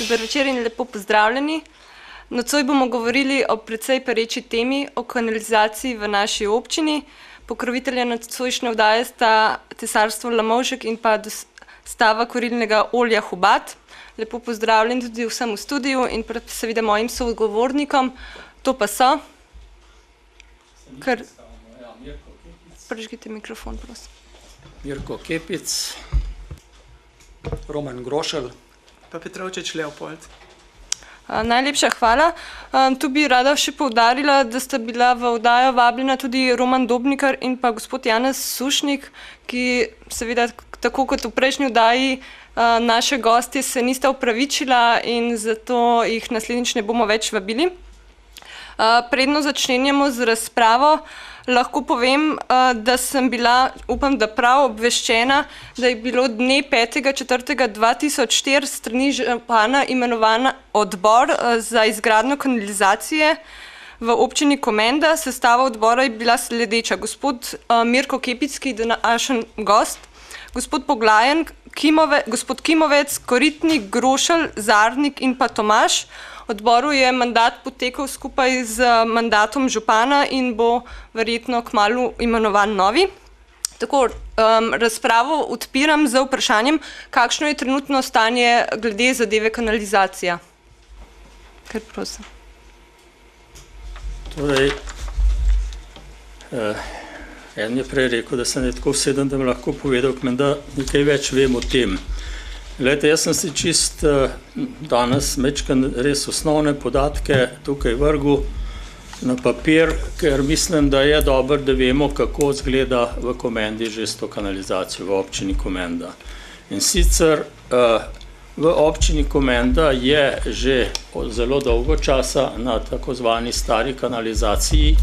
Dober večer in lepo pozdravljeni. Nocoj bomo govorili o precej pereči temi, o kanalizaciji v naši občini. Pokrovitelja nocojšnje vdaje sta Tesarstvo Lamovšek in pa dostava kurilnega olja Hubat. Lepo pozdravljen tudi vsem v studiu in seveda mojim soodgovornikom. To pa so. Prižgite mikrofon, prosim. Mirko Kepic, Roman Grošelj, pa Petrovčič Leopold. Najlepša hvala. Tu bi rada še poudarila, da sta bila v vdajo vabljena tudi Roman Dobnikar in pa gospod Janez Sušnik, ki seveda tako kot v prejšnji vdaji naše gostje se nista upravičila in zato jih naslednjič ne bomo več vabili. Predno začenjamo z razpravo. Lahko povem, da sem bila, upam, da prav obveščena, da je bilo dne 5.4.2004 strani župana imenovan odbor za izgradnjo kanalizacije v občini Komenda. Sestava odbora je bila sledeča: gospod Mirko Kepic, ki je današnji gost, gospod Poglajen, gospod Kimovec, Koritnik, Grošelj, Zarnik in pa Tomaž. Odboru je mandat potekal skupaj z mandatom župana in bo verjetno kmalu imenovan novi. Tako, razpravo odpiram z vprašanjem, kakšno je trenutno stanje glede zadeve kanalizacija. Kar prosim. Torej, en je prej rekel, da sem tako vseden, da bi lahko povedal, da nekaj več vem o tem. Glejte, jaz sem si čist danes mečkan res osnovne podatke tukaj vrgel na papir, ker mislim, da je dobro, da vemo, kako izgleda v Komendi že s to kanalizacijo, v občini Komenda. In sicer v občini Komenda je že zelo dolgo časa na tako zvani stari kanalizaciji,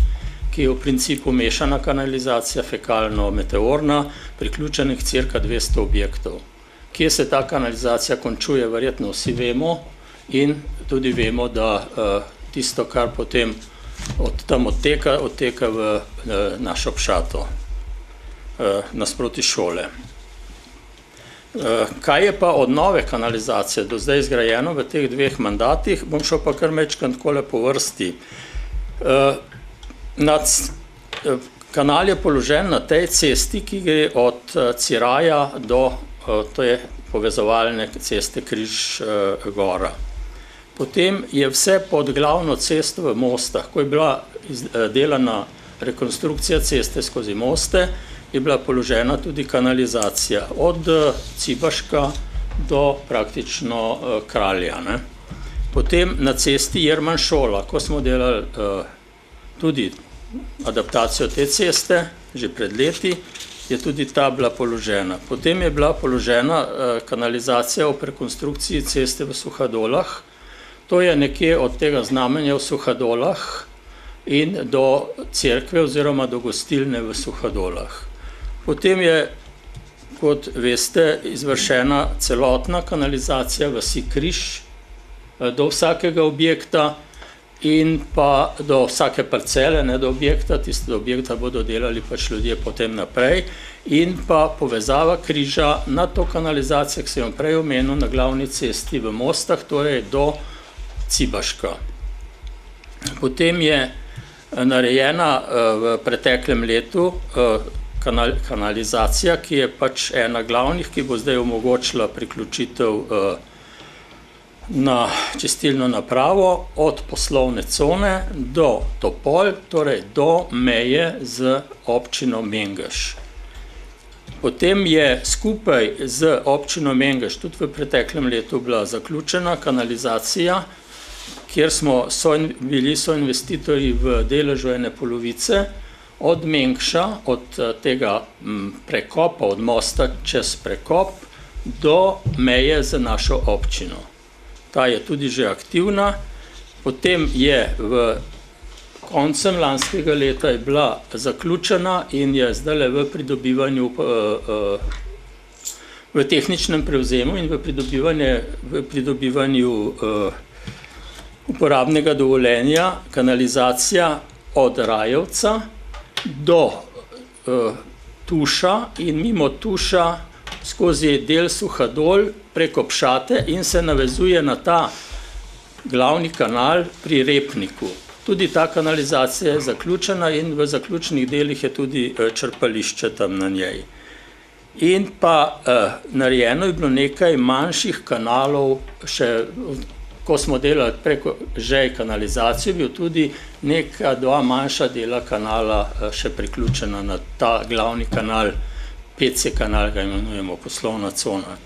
ki je v principu mešana kanalizacija, fekalno-meteorna, priključenih cirka 200 objektov. Kje se ta kanalizacija končuje, verjetno vsi vemo in tudi vemo, da tisto, kar potem tam odteka v našo Pšato, nasproti šole. Kaj je pa od nove kanalizacije do zdaj zgrajeno v teh dveh mandatih, bom šel pa kar mečkan takole po vrsti. Kanal je položen na tej cesti, ki gre od Ciraja do to je povezovalne ceste Križ-Gora. Potem je vse pod glavno cesto v Mostah. Ko je bila delana rekonstrukcija ceste skozi Moste, je bila položena tudi kanalizacija od Cibaška do praktično Kralja. Potem na cesti Jermanšola, ko smo delali tudi adaptacijo te ceste, že pred leti, je tudi ta bila položena. Potem je bila položena kanalizacija v rekonstrukciji ceste v Suhadolah. To je nekje od tega znamenja v Suhadolah in do cerkve oziroma do gostilne v Suhadolah. Potem je, kot veste, izvršena celotna kanalizacija vasi Križ do vsakega objekta in pa do vsake parcele, ne do objekta, tiste do objekta bodo delali pač ljudje potem naprej, in pa povezava Križa na to kanalizacijo, ki sem jo prej omenil, na glavni cesti v Mostah, torej do Cibaška. Potem je narejena v preteklem letu kanalizacija, ki je pač ena glavnih, ki bo zdaj omogočila priključitev na čistilno napravo od poslovne cone do Topol, torej do meje z občino Mengeš. Potem je skupaj z občino Mengeš tudi v preteklem letu bila zaključena kanalizacija, kjer smo bili soinvestitorji v deležu ene polovice od Mengša, od tega prekopa, od mosta čez prekop do meje z našo občino. Ta je tudi že aktivna. Potem je v koncem lanskega leta je bila zaključena in je zdaj v pridobivanju, v tehničnem prevzemu in v pridobivanju uporabnega dovoljenja kanalizacija od Rajevca do Tuša in mimo Tuša skozi del Suhadol preko Pšate in se navezuje na ta glavni kanal pri Repniku. Tudi ta kanalizacija je zaključena in v zaključnih delih je tudi črpališče tam na njej. In pa narejeno je bilo nekaj manjših kanalov, še ko smo delali preko žej kanalizacijo, bil tudi neka dva manjša dela kanala še priključena na ta glavni kanal, PC kanal ga imenujemo poslovna cona.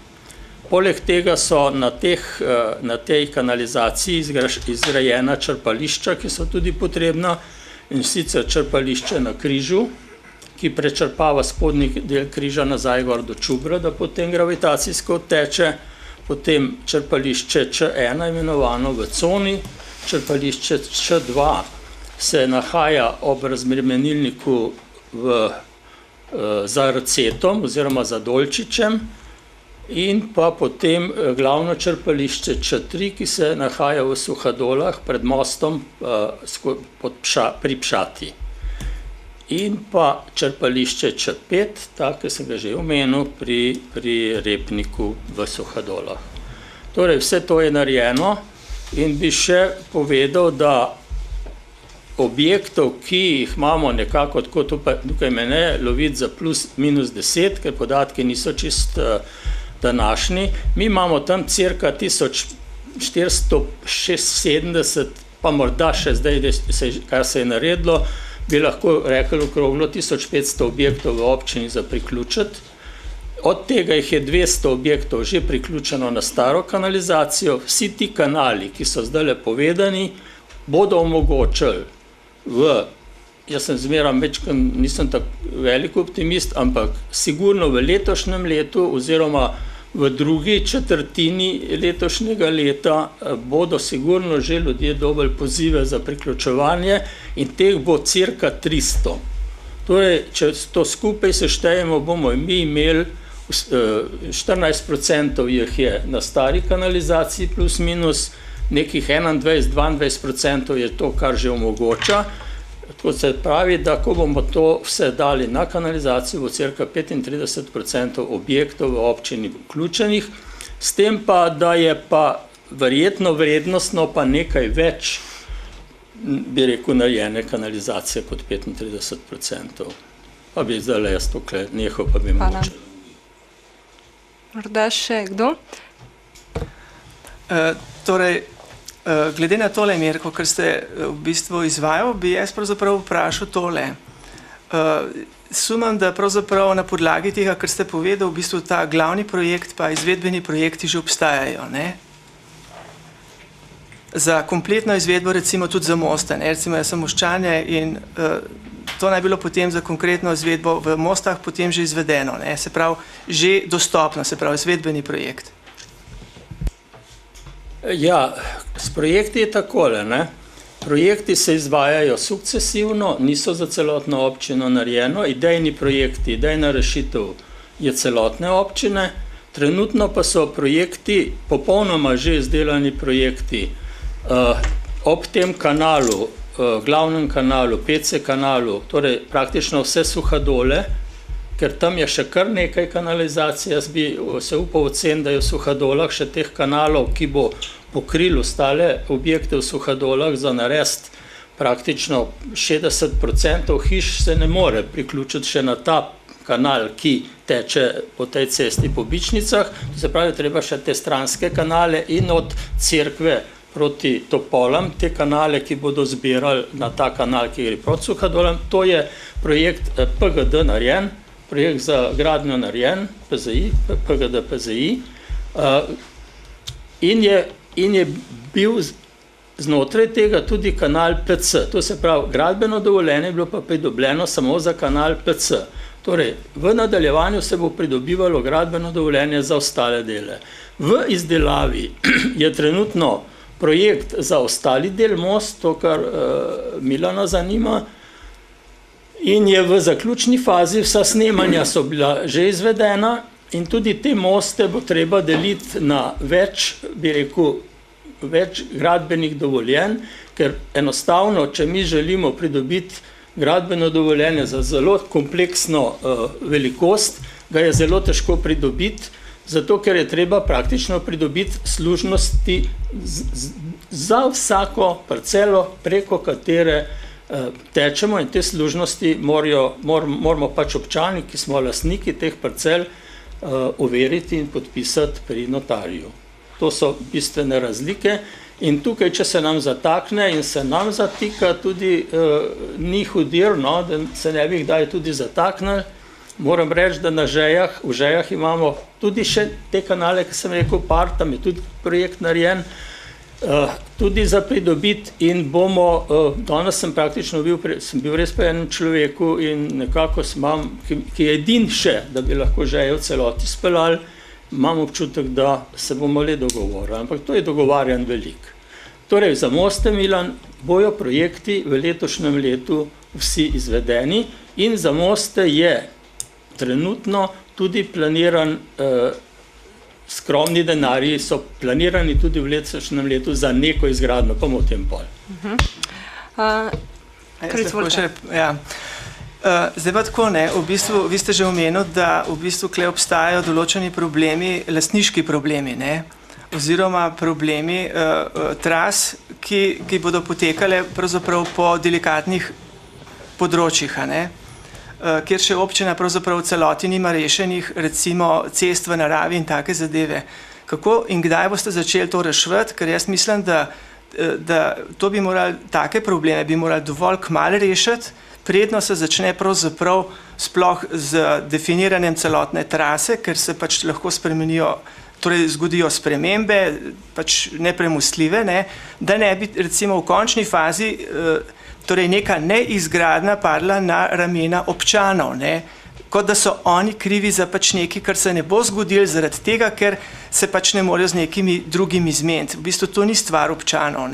Poleg tega so na tej kanalizaciji izgrajena črpališča, ki so tudi potrebna, in sicer črpališče na Križu, ki prečrpava spodnji del Križa nazaj gor do Čubra, da potem gravitacijsko teče, potem črpališče Č1 imenovano v coni, črpališče Č2 se nahaja ob razbremenilniku za Rcetom oziroma za Dolčičem, in pa potem glavno črpališče Č3, ki se nahaja v Suhadolah pred mostom pri Pšati. In pa črpališče Č5, tako ki sem ga že omenil, pri Repniku v Suhadolah. Torej, vse to je narejeno in bi še povedal, da objektov, ki jih imamo nekako, tako tukaj mene loviti za plus minus 10, ker podatki niso čist današnji, mi imamo tam cirka 1476, pa morda še zdaj, kar se je naredilo, bi lahko rekli okroglo 1500 objektov v občini za priključiti. Od tega jih je 200 objektov že priključeno na staro kanalizacijo. Vsi ti kanali, ki so zdaj povedani, bodo omogočili jaz sem zmeraj nisem tako velik optimist, ampak sigurno v letošnjem letu oziroma v drugi četrtini letošnjega leta bodo sigurno že ljudje dobili pozive za priključevanje in teh bo cirka 300. Torej, če to skupaj seštejemo, bomo mi imeli 14% jih je na stari kanalizaciji plus minus, nekih 21-22% je to, kar že omogoča. Tako se pravi, da ko bomo to vse dali na kanalizacijo, bo cirka 35% objektov v občini vključenih, s tem pa, da je pa verjetno vrednostno pa nekaj več, bi rekel, narejene kanalizacije kot 35%. Pa bi zdaj jaz tukaj nehal, pa bi mogoče. Morda še kdo? Torej, glede na tole, Mirko, kar ste v bistvu izvajal, bi jaz pravzaprav vprašal tole. Sumam, da pravzaprav na podlagi tega, kar ste povedal, v bistvu ta glavni projekt pa izvedbeni projekti že obstajajo, ne? Za kompletno izvedbo, recimo tudi za moste, ne? Recimo jaz sem Moščane in to naj bilo potem za konkretno izvedbo v Mostah potem že izvedeno, ne? Se pravi, že dostopno, se pravi, izvedbeni projekt. Ja, s projekti je takole, ne? Projekti se izvajajo sukcesivno, niso za celotno občino narejeno, idejni projekti, idejna rešitev je celotne občine, trenutno pa so projekti, popolnoma že izdelani projekti, ob tem kanalu, glavnem kanalu, PC kanalu, torej praktično vse Suhadole, ker tam je še kar nekaj kanalizacij, jaz bi se upal oceniti, da je v Suhadolah še teh kanalov, ki bo pokril ostale objekte v Suhadolah za narediti praktično 60% hiš se ne more priključiti še na ta kanal, ki teče po tej cesti po Bičnicah, to se pravi, treba še te stranske kanale in od cerkve proti Topolam, te kanale, ki bodo zbirali na ta kanal, ki gre proti Suhadolam. To je projekt PGD narejen, projekt za gradnjo narejen, PGD PZI, in je bil znotraj tega tudi kanal PC. To se pravi, gradbeno dovoljenje je bilo pa pridobljeno samo za kanal PC. Torej, v nadaljevanju se bo pridobivalo gradbeno dovoljenje za ostale dele. V izdelavi je trenutno projekt za ostali del most, to, kar Milana zanima, in je v zaključni fazi, vsa snemanja so bila že izvedena in tudi te moste bo treba deliti na več, bi rekel, več gradbenih dovoljenj, ker enostavno, če mi želimo pridobiti gradbeno dovoljenje za zelo kompleksno velikost, ga je zelo težko pridobiti, zato ker je treba praktično pridobiti služnosti za vsako parcelo, preko katere tečemo, in te služnosti moramo pač občani, ki smo lastniki teh parcel, overiti in podpisati pri notarju. To so bistvene razlike. In tukaj, če se nam zatakne in se nam zatika, tudi ni hudir, no, da se ne bi kdaj tudi zataknili. Moram reči, da v Žejah imamo tudi še te kanale, ki sem rekel, tam je tudi projekt narejen, tudi za pridobiti, in bomo, danes sem praktično sem bil res pri enem človeku in nekako ki je edin še, da bi lahko Žeje v celoti speljali, imam občutek, da se bomo le dogovorili, ampak to je dogovarjan velik. Torej, za Moste Milan bojo projekti v letošnjem letu vsi izvedeni in za Moste je trenutno tudi planiran, skromni denarji so planirani tudi v letošnjem letu za neko izgradnjo, pa bomo o tem pol. Zdaj pa tako, v bistvu, vi ste že omenili, da v bistvu tukaj obstajajo določeni problemi, lastniški problemi, oziroma problemi tras, ki bodo potekale pravzaprav po delikatnih področjih, kjer še občina pravzaprav v celoti nima rešenih, recimo cest v naravi in take zadeve. Kako in kdaj boste začeli to reševati? Ker jaz mislim, da to bi morali, take probleme bi morali dovolj kmalu rešiti, predno se začne pravzaprav sploh z definiranjem celotne trase, ker se pač lahko spremenijo, torej zgodijo spremembe, pač nepremostljive, da ne bi recimo v končni fazi torej neka neizgradnja padla na ramena občanov, kot da so oni krivi za pač nekaj, kar se ne bo zgodilo zaradi tega, ker se pač ne morejo z nekimi drugimi zmeniti. V bistvu to ni stvar občanov.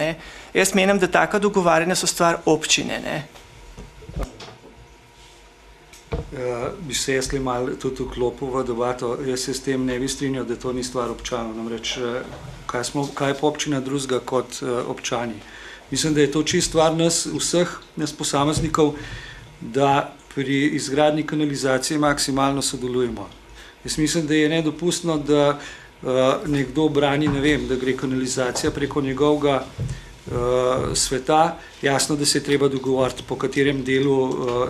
Jaz menim, da taka dogovarjanja so stvar občine. Bi se jaz malo tudi vklopil v debato. Jaz se s tem ne bi strinjal, da to ni stvar občanov. Namreč, kaj je pa občina drugega kot občani? Mislim, da je to čist stvar nas vseh, nas posameznikov, da pri izgradnji kanalizacije maksimalno sodelujemo. Jaz mislim, da je nedopustno, da nekdo brani, ne vem, da gre kanalizacija preko njegovega sveta. Jasno, da se je treba dogovoriti, po katerem delu,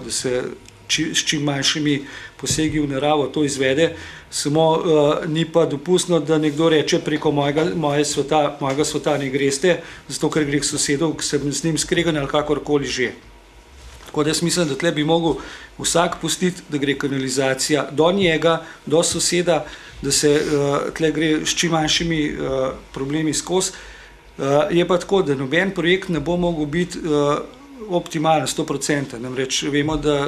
da se s čim manjšimi posegi v naravo to izvede, samo ni pa dopustno, da nekdo reče preko mojega sveta ne greste, zato ker gre k sosedu, ki se z njim skregan ali kakorkoli že. Tako da jaz mislim, da tle bi mogel vsak pustiti, da gre kanalizacija do njega, do soseda, da se tle gre s čim manjšimi problemi skozi. Je pa tako, da noben projekt ne bo mogel biti optimalen, 100%. Namreč vemo, da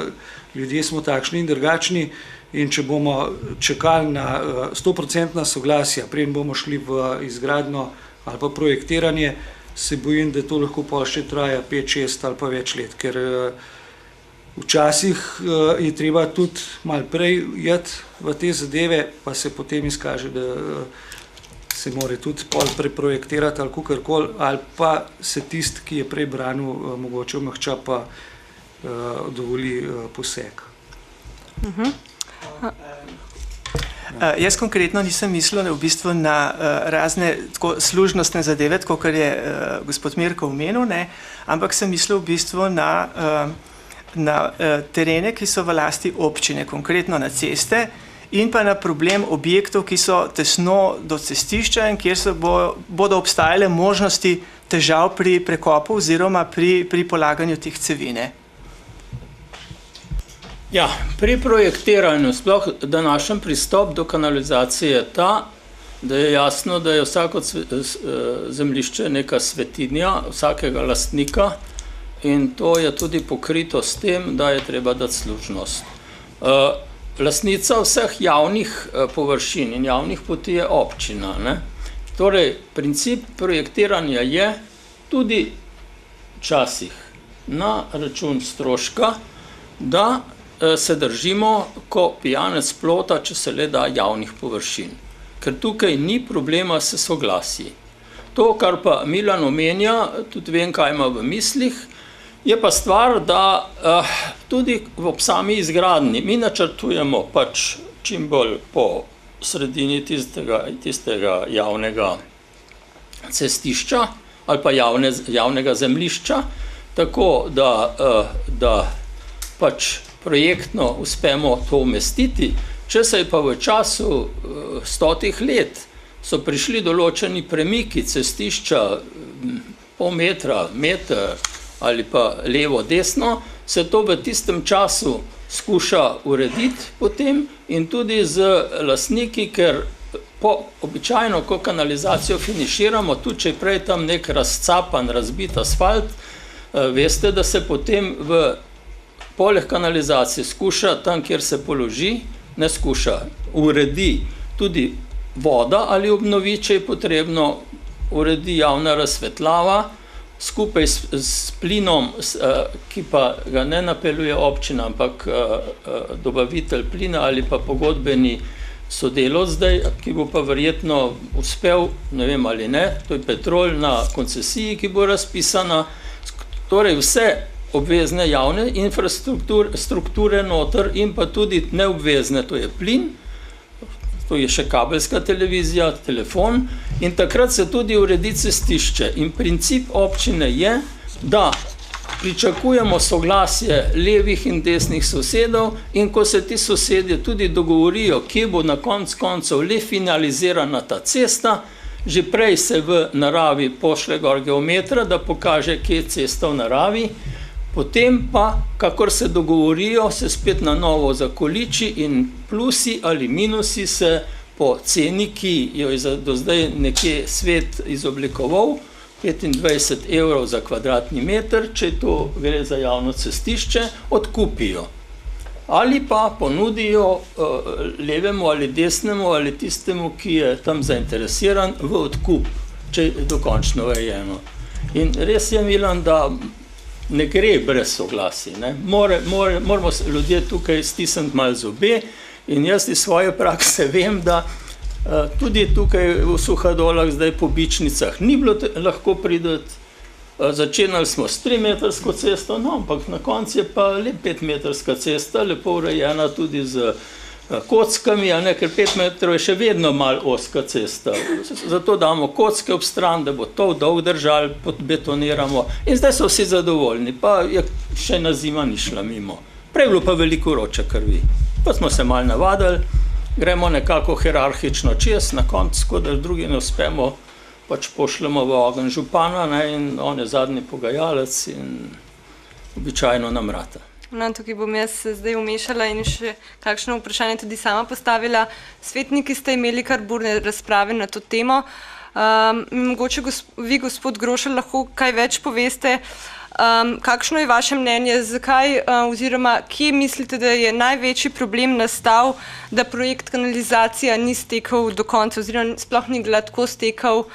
ljudje smo takšni in drugačni in če bomo čakali na 100% soglasja, preden bomo šli v izgradnjo ali pa projektiranje, se bojim, da to lahko pa še traja 5, 6 ali pa več let, ker včasih je treba tudi malo prej iti v te zadeve, pa se potem izkaže, da se more tudi pol preprojektirati ali kakorkoli, ali pa se tisti, ki je prej branil, mogoče omehča pa dovoli poseg. Jaz konkretno nisem mislil v bistvu na razne služnostne zadeve, tako kar je gospod Mirko omenil, ampak sem mislil v bistvu na terene, ki so v lasti občine, konkretno na ceste, in pa na problem objektov, ki so tesno do cestišča in kjer bodo obstajale možnosti težav pri prekopu oziroma pri polaganju teh cevi. Ja, pri projektiranju, sploh današnji pristop do kanalizacije je ta, da je jasno, da je vsako zemljišče neka svetinja vsakega lastnika in to je tudi pokrito s tem, da je treba dati služnost. Lastnica vseh javnih površin in javnih poti je občina. Torej, princip projektiranja je tudi včasih na račun stroška, da se držimo, ko pijanec plota, če se le da, javnih površin. Ker tukaj ni problema s soglasji. To, kar pa Milan omenja, tudi vem, kaj ima v mislih, Je pa stvar, da tudi ob sami izgradnji mi načrtujemo pač čim bolj po sredini tistega javnega cestišča ali pa javnega zemljišča, tako da pač projektno uspemo to umestiti. Če se je pa v času 100 let so prišli določeni premiki cestišča pol metra, meter ali pa levo, desno, se to v tistem času skuša urediti potem in tudi z lastniki, ker običajno, ko kanalizacijo finiširamo, tudi če je prej tam nek razcapan, razbit asfalt, veste, da se potem poleg kanalizacije skuša tam, kjer se položi, ne skuša, uredi tudi voda ali obnovi, če je potrebno, uredi javna razsvetljava, skupaj s plinom, ki pa ga ne napeljuje občina, ampak dobavitelj plina ali pa pogodbeni sodelavec zdaj, ki bo pa verjetno uspel, ne vem ali ne, to je Petrol na koncesiji, ki bo razpisana, torej vse obvezne javne infrastrukture noter in pa tudi neobvezne, to je plin, to je še kabelska televizija, telefon in takrat se tudi uredi cestišče. In princip občine je, da pričakujemo soglasje levih in desnih sosedov in ko se ti sosedje tudi dogovorijo, kje bo na koncev le finalizirana ta cesta, že prej se v naravi pošle gor geometra, da pokaže, kje je cesta v naravi, potem pa, kakor se dogovorijo, se spet na novo zakoliči in plusi ali minusi se po ceni, ki jo je do zdaj nekje svet izoblikoval, 25 € za kvadratni meter, če to gre za javno cestišče, odkupijo. Ali pa ponudijo levemu ali desnemu ali tistemu, ki je tam zainteresiran v odkup, če je dokončno urejeno. In res je, Milan, da ne gre brez soglasij. Moramo ljudje tukaj stisniti malo zobe in jaz iz svoje prakse vem, da tudi tukaj v Suhadolah, zdaj po Bičnicah, ni bilo lahko prideti. Začenjali smo s 3-metrsko cesto, no, ampak na koncu je pa le 5-metrska cesta, lepo urejena tudi z kockami, ker 5 metrov je še vedno malo ozka cesta. Zato damo kocke ob stran, da bo to dolg držal, betoniramo in zdaj so vsi zadovoljni, pa je še na zima ni šla mimo. Prej je bilo pa veliko vroče krvi. Pa smo se malo navadili, gremo nekako hierarhično čez, na koncu, da drugi ne uspemo, pač pošljemo v ogenj župana in on je zadnji pogajalec in običajno nam rata. No, tukaj bom jaz se zdaj umešala in še kakšno vprašanje tudi sama postavila. Svetniki ste imeli kar burne razprave na to temo. Mogoče vi, gospod Grošelj, lahko kaj več poveste. Kakšno je vaše mnenje, zakaj oziroma kje mislite, da je največji problem nastal, da projekt kanalizacija ni stekel do konca oziroma sploh ni gladko stekel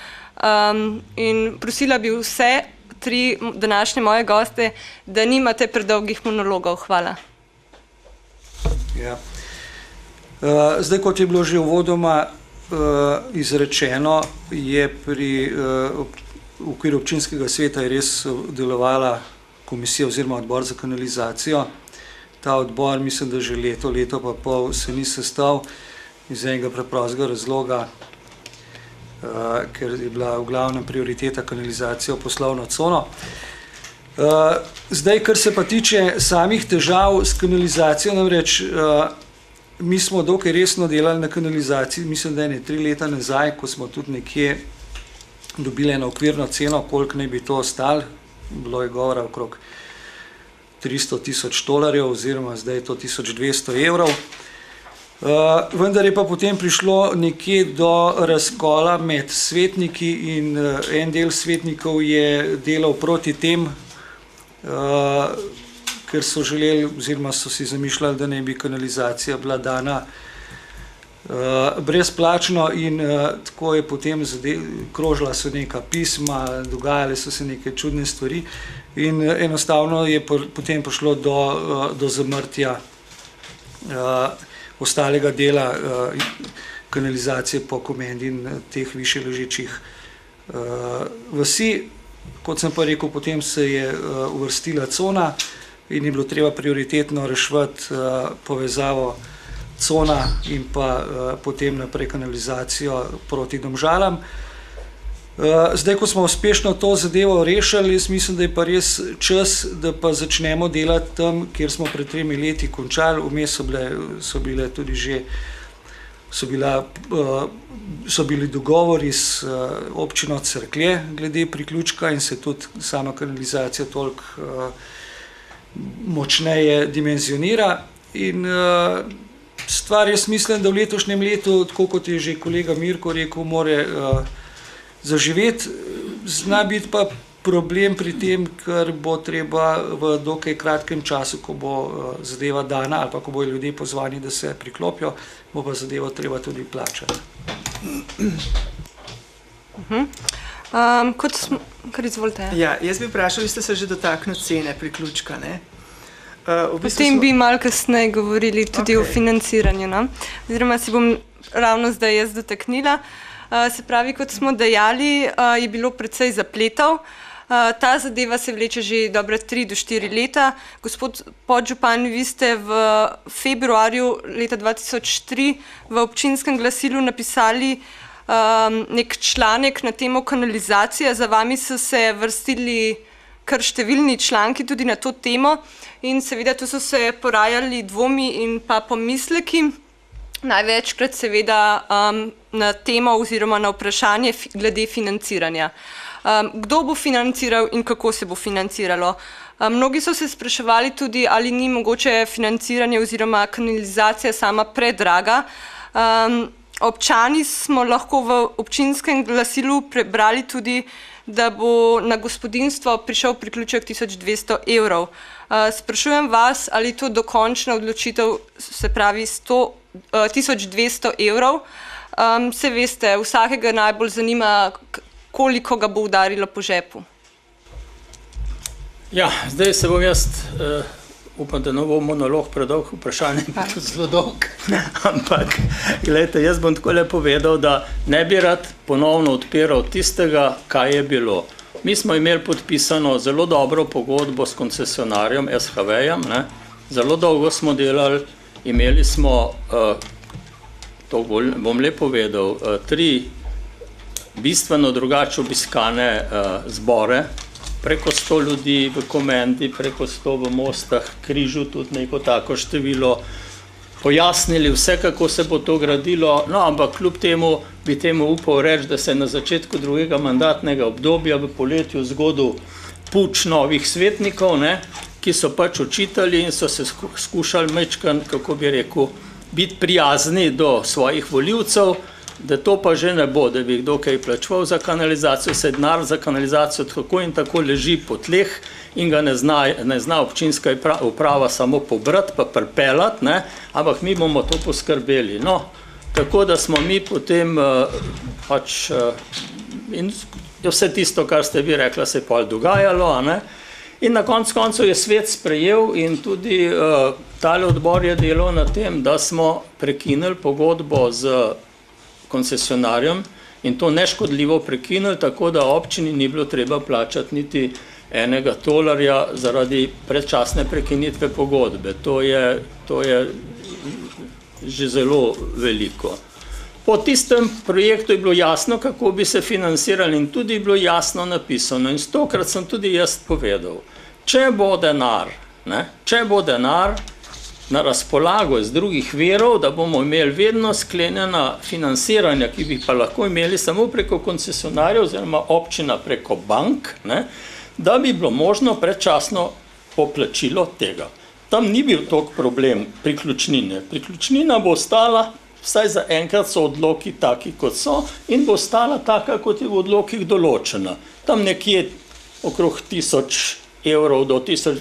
in prosila bi vse 3 današnje moje goste, da nimate predolgih monologov. Hvala. Ja. Zdaj, kot je bilo že uvodoma izrečeno, je v okviru občinskega sveta je res delovala komisija oziroma odbor za kanalizacijo. Ta odbor, mislim, da že leto pa pol se ni sestal iz enega preprostega razloga, ker je bila v glavnem prioriteta kanalizacija v poslovno cono. Zdaj, kar se pa tiče samih težav s kanalizacijo, namreč mi smo dokaj resno delali na kanalizaciji, mislim, da je 3 leta nazaj, ko smo tudi nekje dobili eno okvirno ceno, koliko naj bi to stalo, bilo je govora okrog $300,000 oziroma zdaj je to 1200 €. Vendar je pa potem prišlo nekje do razkola med svetniki in en del svetnikov je delal proti tem, ker so želeli oziroma so si zamišljali, da naj bi kanalizacija bila dana brezplačno in tako je potem krožila so neka pisma, dogajale so se neke čudne stvari in enostavno je potem prišlo do zamrtja ostalega dela kanalizacije po Komendi in teh više ležečih vasi. kot sem pa rekel, potem se je uvrstila cona in je bilo treba prioritetno reševati povezavo cona in pa potem naprej kanalizacijo proti Domžalam. Zdaj, ko smo uspešno to zadevo rešili, jaz mislim, da je pa res čas, da pa začnemo delati tam, kjer smo pred 3 leti končali. Vmes so bili dogovori s občino Cerklje glede priključka in se tudi sama kanalizacija toliko močneje dimenzionira. In stvar, jaz mislim, da v letošnjem letu, tako kot je že kolega Mirko rekel, more zaživeti. Zna biti pa problem pri tem, ker bo treba v dokaj kratkem času, ko bo zadeva dana ali pa ko bojo ljudje pozvani, da se priklopijo, bo pa zadevo treba tudi plačati. Kar izvolite. Ja, jaz bi vprašal, vi ste se že dotaknili cene priključka, ne? Potem bi malo kasneje govorili tudi o financiranju, no? Oziroma si bom ravno zdaj jaz dotaknila. Se pravi, kot smo dejali, je bilo precej zapletov. Ta zadeva se vleče že dobre 3 do 4 leta. Gospod podžupan, vi ste v februarju leta 2003 v občinskem glasilu napisali nek članek na temo kanalizacije. Za vami so se vrstili kar številni članki tudi na to temo in seveda tu so se porajali dvomi in pa pomisleki. Največkrat seveda na temo oziroma na vprašanje glede financiranja. Kdo bo financiral in kako se bo financiralo? Mnogi so se spraševali tudi, ali ni mogoče financiranje oziroma kanalizacija sama predraga. Občani smo lahko v občinskem glasilu prebrali tudi, da bo na gospodinjstvo prišel priključek 1200 evrov. Sprašujem vas, ali to dokončna odločitev, se pravi 1200 evrov. Se veste, vsakega najbolj zanima, koliko ga bo udarilo po žepu. Ja, zdaj se bom jaz, upam, da ne bo monolog predolg, vprašanje je bil zelo dolg, ampak gledajte, jaz bom takole povedal, da ne bi rad ponovno odpiral tistega, kaj je bilo. Mi smo imeli podpisano zelo dobro pogodbo s koncesionarjem SHV-jem, zelo dolgo smo delali, imeli smo, to bom lepo povedal, 3 bistveno drugače obiskane zbore, preko 100 ljudi v Komendi, preko 100 v Mostah, Križu tudi neko tako število, pojasnili vse, kako se bo to gradilo, no, ampak kljub temu bi temu upal reči, da se na začetku drugega mandatnega obdobja v poletju zgodil puč novih svetnikov, ki so pač učitelji in so se skušali mečkan, kako bi rekel, biti prijazni do svojih volivcev, da to pa že ne bo, da bi kdo kaj plačeval za kanalizacijo, se denar za kanalizacijo tako in tako leži po tleh in ga ne zna občinska uprava samo pobrati pa pripeljati, ampak mi bomo to poskrbeli. No, tako da smo mi potem pač in vse tisto, kar ste vi rekla, se je pol dogajalo, in na koncu je svet sprejel in tudi tale odbor je delal na tem, da smo prekinili pogodbo z koncesionarjem in to neškodljivo prekinili, tako da občini ni bilo treba plačati niti enega tolarja zaradi predčasne prekinitve pogodbe. To je že zelo veliko. Po tistem projektu je bilo jasno, kako bi se financirali in tudi je bilo jasno napisano. In stokrat sem tudi jaz povedal, če bo denar na razpolago iz drugih virov, da bomo imeli vedno sklenjena financiranja, ki bi pa lahko imeli samo preko koncesionarjev oziroma občina preko bank, da bi bilo možno predčasno poplačilo tega. Tam ni bil toliko problem priključnine. Priključnina bo ostala, vsaj za enkrat so odloki taki, kot so, in bo ostala taka, kot je v odlokih določena. Tam nekje okrog 1000 evrov do 1000,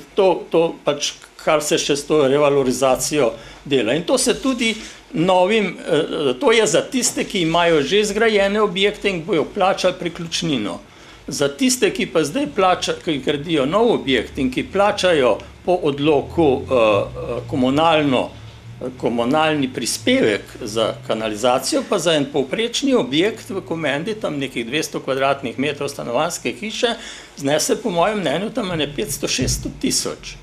to pač kar se še s to revalorizacijo dela. In to se tudi to je za tiste, ki imajo že zgrajene objekte in bojo plačali priključnino. Za tiste, ki pa zdaj ki gradijo nov objekt in ki plačajo po odloku komunalno komunalni prispevek za kanalizacijo, pa za en povprečni objekt v Komendi, tam nekih 200 kvadratnih metrov stanovanjske hiše, znese po mojem mnenju tam 500-600 tisoč.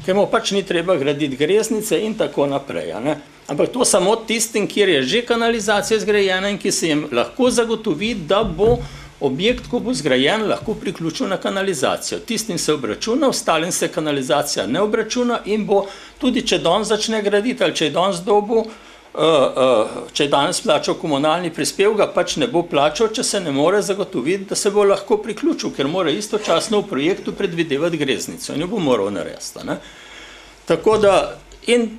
Ker mu pač ni treba graditi greznice in tako naprej. Ne? Ampak to samo tistim, kjer je že kanalizacija zgrajena in ki se jim lahko zagotovi, da bo objekt, ko bo zgrajen, lahko priključil na kanalizacijo. Tistim se obračuna, ostalim se kanalizacija ne obračuna in bo tudi, če danes začne graditi ali če je danes dobil, če je danes plačal komunalni prispevek, ga pač ne bo plačal, če se ne more zagotoviti, da se bo lahko priključil, ker mora istočasno v projektu predvidevati greznico in jo bo moral narediti. Ne? Tako da, in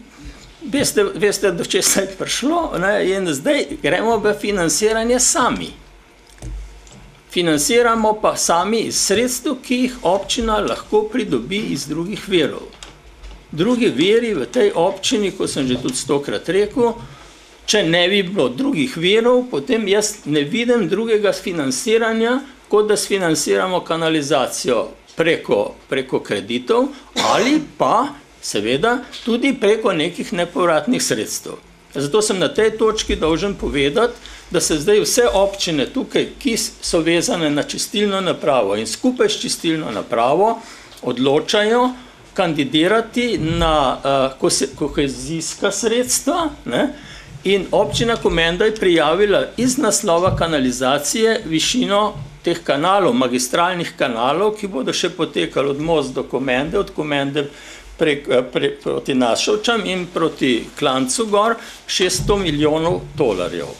veste, do česa je prišlo, ne? In zdaj gremo v financiranje sami. Financiramo pa sami iz sredstev, ki jih občina lahko pridobi iz drugih virov. Drugi viri v tej občini, ko sem že tudi 100-krat rekel, če ne bi bilo drugih virov, potem jaz ne vidim drugega financiranja, kot da sfinanciramo kanalizacijo preko kreditov ali pa seveda tudi preko nekih nepovratnih sredstev. Zato sem na tej točki dolžen povedati, da se zdaj vse občine tukaj, ki so vezane na čistilno napravo in skupaj s čistilno napravo odločajo kandidirati na kohezijska sredstva, ne? In občina Komenda je prijavila iz naslova kanalizacije višino teh kanalov, magistralnih kanalov, ki bodo še potekali od Most do Komende, od Komende proti Našovčam in proti Klancu gor, 600 milijonov dolarjev.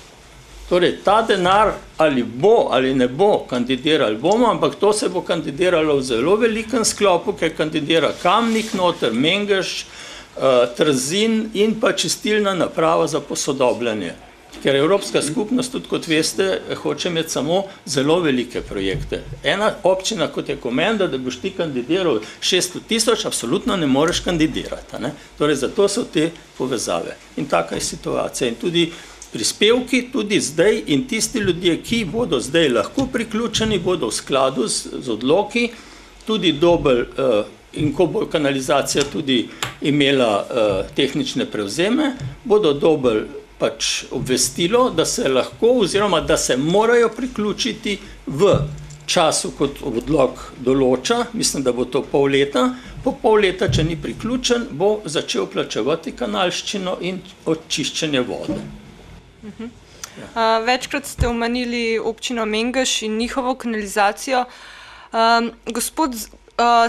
Torej, ta denar ali bo ali ne bo kandidirali bomo, ampak to se bo kandidiralo v zelo velikem sklopu, ker kandidira Kamnik noter, Mengeš, Trzin in pa čistilna naprava za posodobljanje. Ker Evropska skupnost, tudi kot veste, hoče imeti samo zelo velike projekte. Ena občina, kot je Komenda, da boš ti kandidiral 600 tisoč, absolutno ne moreš kandidirati. Ne? Torej, zato so te povezave. In taka je situacija. In tudi prispevki, tudi zdaj, in tisti ljudje, ki bodo zdaj lahko priključeni, bodo v skladu z odloki tudi dobili, in ko bo kanalizacija tudi imela tehnične prevzeme, bodo dobili pač obvestilo, da se lahko oziroma da se morajo priključiti v času, kot odlok določa, mislim, da bo to pol leta, po pol leta, če ni priključen, bo začel plačevati kanalščino in očiščenje vode. Večkrat ste omenili občino Mengeš in njihovo kanalizacijo. Gospod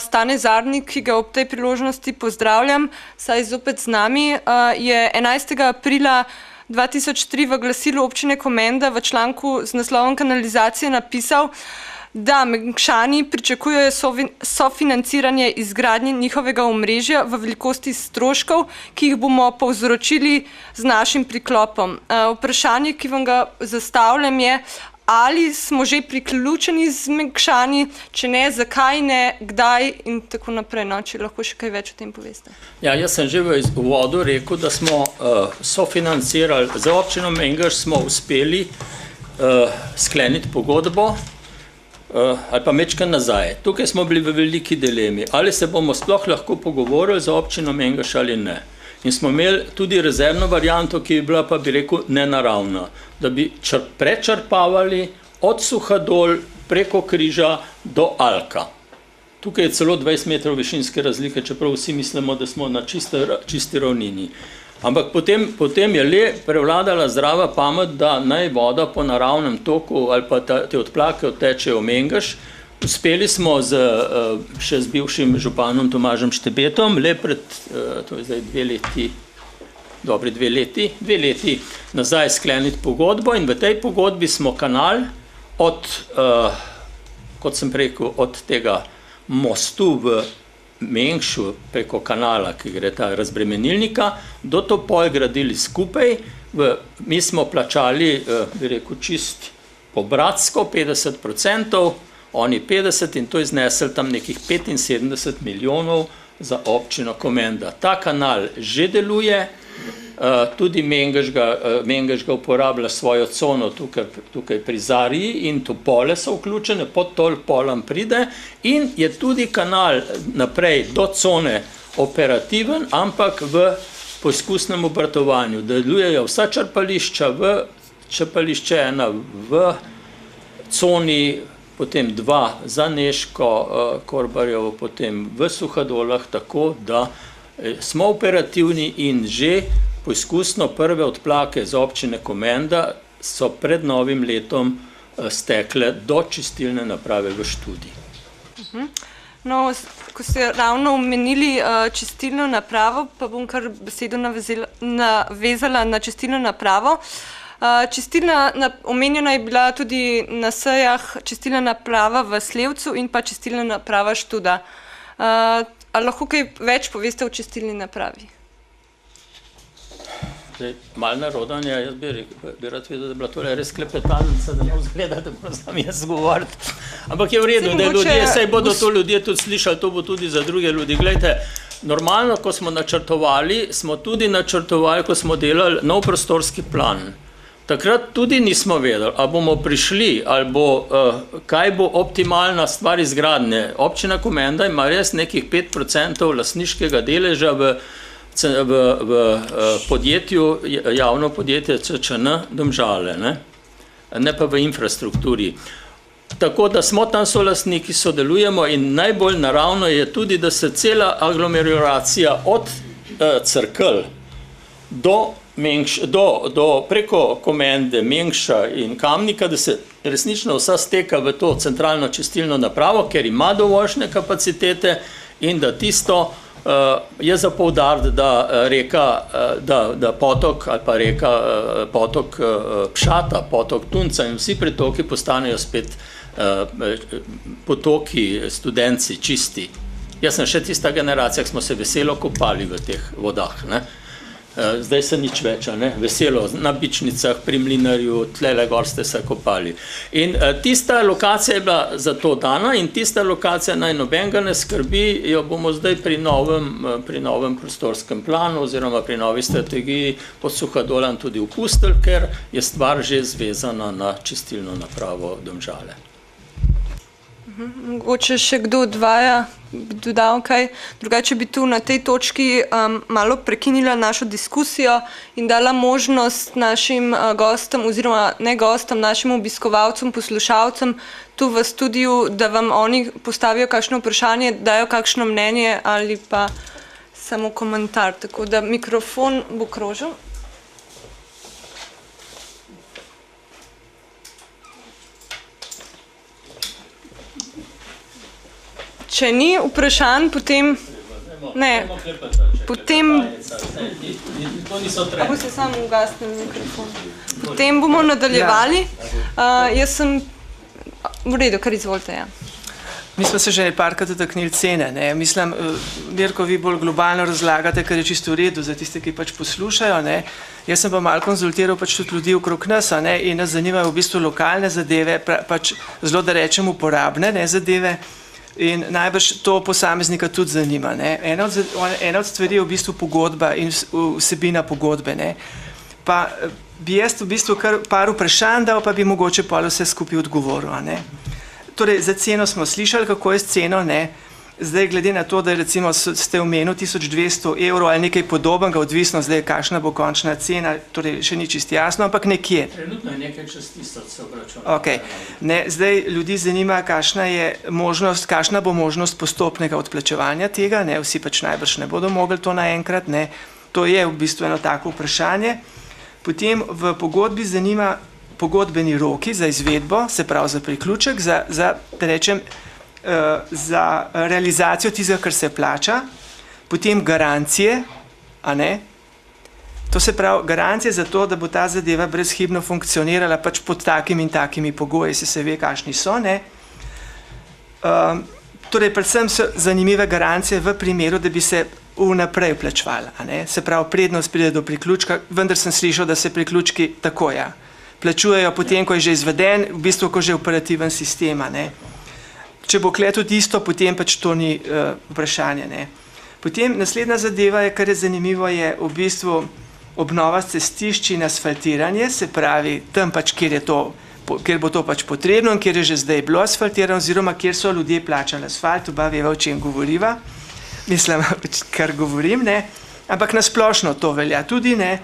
Stane Zarnik, ki ga ob tej priložnosti pozdravljam, saj zopet z nami, je 11. aprila 2003 v glasilu občine Komenda v članku z naslovom Kanalizacije napisal, da Mengšani pričakujejo sofinanciranje izgradnje njihovega omrežja v velikosti stroškov, ki jih bomo povzročili z našim priklopom. Vprašanje, ki vam ga zastavljam, je, ali smo že priključeni z Mengšani, če ne, zakaj ne, kdaj in tako naprej. No, če lahko še kaj več o tem poveste. Ja, jaz sem že v uvodu rekel, da smo sofinancirali, za občino Mengeš smo uspeli skleniti pogodbo, ali pa mečkaj nazaj. Tukaj smo bili v veliki dilemi, ali se bomo sploh lahko pogovorili za občino Mengeš ali ne. In smo imeli tudi rezervno varianto, ki je bila, pa bi rekel, nenaravna, da bi prečrpavali od Suhadol preko Križa do Alka. Tukaj je celo 20 metrov višinske razlike, čeprav vsi mislimo, da smo na čisti ravnini. Ampak potem je le prevladala zdrava pamet, da naj voda po naravnem toku ali pa te odplake odtečejo v Mengeš. Uspeli smo še z bivšim županom Tomažem Štebetom, le pred, to je zdaj 2 leti nazaj skleniti pogodbo in v tej pogodbi smo kanal od, kot sem rekel, od tega mostu v Mengšu preko kanala, ki gre ta razbremenilnika, do Topol gradili skupaj. Mi smo plačali, bi rekel, čist pobratsko 50%, oni 50% in to iznesli tam nekih 75 milijonov za občino Komenda. Ta kanal že deluje, tudi Mengeš ga uporablja svojo cono tukaj pri Zariji in Topole so vključene, pod Topolom pride in je tudi kanal naprej do cone operativen, ampak v poizkusnem obratovanju. Delujejo vsa črpališča, črpališče 1 v coni, potem 2 za Neško, Korbarjevo, potem v Suhadolah, tako da smo operativni in že poizkusno prve odplake z občine Komenda so pred novim letom stekle do čistilne naprave v študiji. No, ko ste ravno omenili čistilno napravo, pa bom kar besedo navezala na čistilno napravo. Omenjena je bila tudi na sejah čistilna naprava v Slevcu in pa čistilna naprava Študa. Ali lahko kaj več poveste o čistilni napravi? Malo narodanje, jaz bi rad videl, da je bila tole res klepetalnica, da ne vzgleda, da bom sam jaz govoriti. Ampak je v redu, da ljudje, saj bodo to ljudje tudi slišali, to bo tudi za druge ljudi. Glejte, normalno, ko smo načrtovali, smo tudi načrtovali, ko smo delali nov prostorski plan. Takrat tudi nismo vedeli, ali bomo prišli, ali kaj bo optimalna stvar izgradnje. Občina Komenda ima res nekih 5% lastniškega deleža v podjetju, javno podjetje CČN Domžale, ne pa v infrastrukturi. Tako da smo tam solastniki, sodelujemo in najbolj naravno je tudi, da se cela aglomeracija od Cerkelj do preko Komende, Mengša in Kamnika, da se resnično vsa steka v to centralno čistilno napravo, ker ima dovoljšne kapacitete in da tisto je za poudariti, da potok ali pa reka, potok Pšata, potok Tunca in vsi pretoki postanejo spet potoki, studenci, čisti. Jaz sem še tista generacija, ki smo se veselo kopali v teh vodah. Zdaj se nič več, veselo, na Bičnicah, pri Mlinarju, tlele gor ste se kopali. In tista lokacija je bila za to dana in tista lokacija naj nobenega ne skrbi, jo bomo zdaj pri novem prostorskem planu oziroma pri novi strategiji pod Suhadolam tudi upustili, ker je stvar že zvezana na čistilno napravo Domžale. Mogoče še kdo dodal kaj. Drugače bi tu na tej točki malo prekinila našo diskusijo in dala možnost našim gostom oziroma ne gostom, našim obiskovalcem, poslušalcem tu v studiu, da vam oni postavijo kakšno vprašanje, dajo kakšno mnenje ali pa samo komentar. Tako da mikrofon bo krožil. Če ni vprašanj, potem ne. Boste samo ugasnili mikrofon. Potem bomo nadaljevali. Jaz sem v redu, kar izvolite, ja. Mi smo se že parkrat dotaknili cene. Mislim, Mirko, vi bolj globalno razlagate, kar je čisto v redu za tiste, ki pač poslušajo. Jaz sem pa malo konzultiral pač tudi ljudi okrog nas in nas zanimajo v bistvu lokalne zadeve, pač zelo da rečem uporabne zadeve. In najbrž to posameznika tudi zanima. Ena od stvari je v bistvu pogodba in vsebina pogodbe. Pa bi jaz v bistvu kar par vprašanj dal, pa bi mogoče pol vse skupaj odgovoril. Torej, za ceno smo slišali, kako je s ceno. Zdaj, glede na to, da recimo ste omenili 1200 € ali nekaj podobnega, odvisno zdaj, kakšna bo končna cena, torej še ni čisto jasno, ampak nekje. Trenutno je nekaj čez 1000 se obračuna. Okay. Zdaj, ljudi zanima, kakšna bo možnost postopnega odplačevanja tega, vsi pač najbrž ne bodo mogli to naenkrat, to je v bistvu eno tako vprašanje. Potem v pogodbi zanima pogodbeni roki za izvedbo, se pravi za priključek, za realizacijo tistega, kar se plača, potem garancije, to se pravi garancije za to, da bo ta zadeva brezhibno funkcionirala pač pod takimi in takimi pogoji, se ve, kakšni so. Torej, predvsem so zanimive garancije v primeru, da bi se vnaprej plačevala. Se pravi, prednost pride do priključka, vendar sem slišal, da se priključki tako plačujejo potem, ko je že izveden, v bistvu, ko je že operativen sistem. Če bo kle tudi isto, potem pač to ni vprašanje. Potem naslednja zadeva, kar je zanimivo, je v bistvu obnova cestišč in asfaltiranje, se pravi tam pač, kjer bo to pač potrebno in kjer je že zdaj bilo asfaltirano, oziroma kjer so ljudje plačali asfalt, oba veva, o čem govoriva, mislim, kar govorim. Ampak nasplošno to velja tudi ne.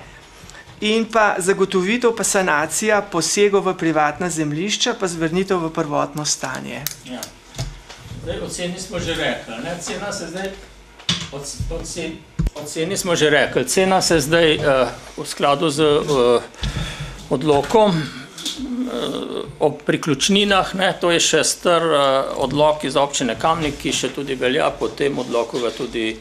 In pa zagotovitev pa sanacija posegov v privatna zemljišča pa zvrnitev v prvotno stanje. Ja. Zdaj, o ceni smo že rekli, ne? Cena se zdaj, o ceni smo že rekli, cena se zdaj v skladu z odlokom o priključninah, ne? To je še star odlok iz občine Kamnik, ki še tudi velja, po tem odloku ga tudi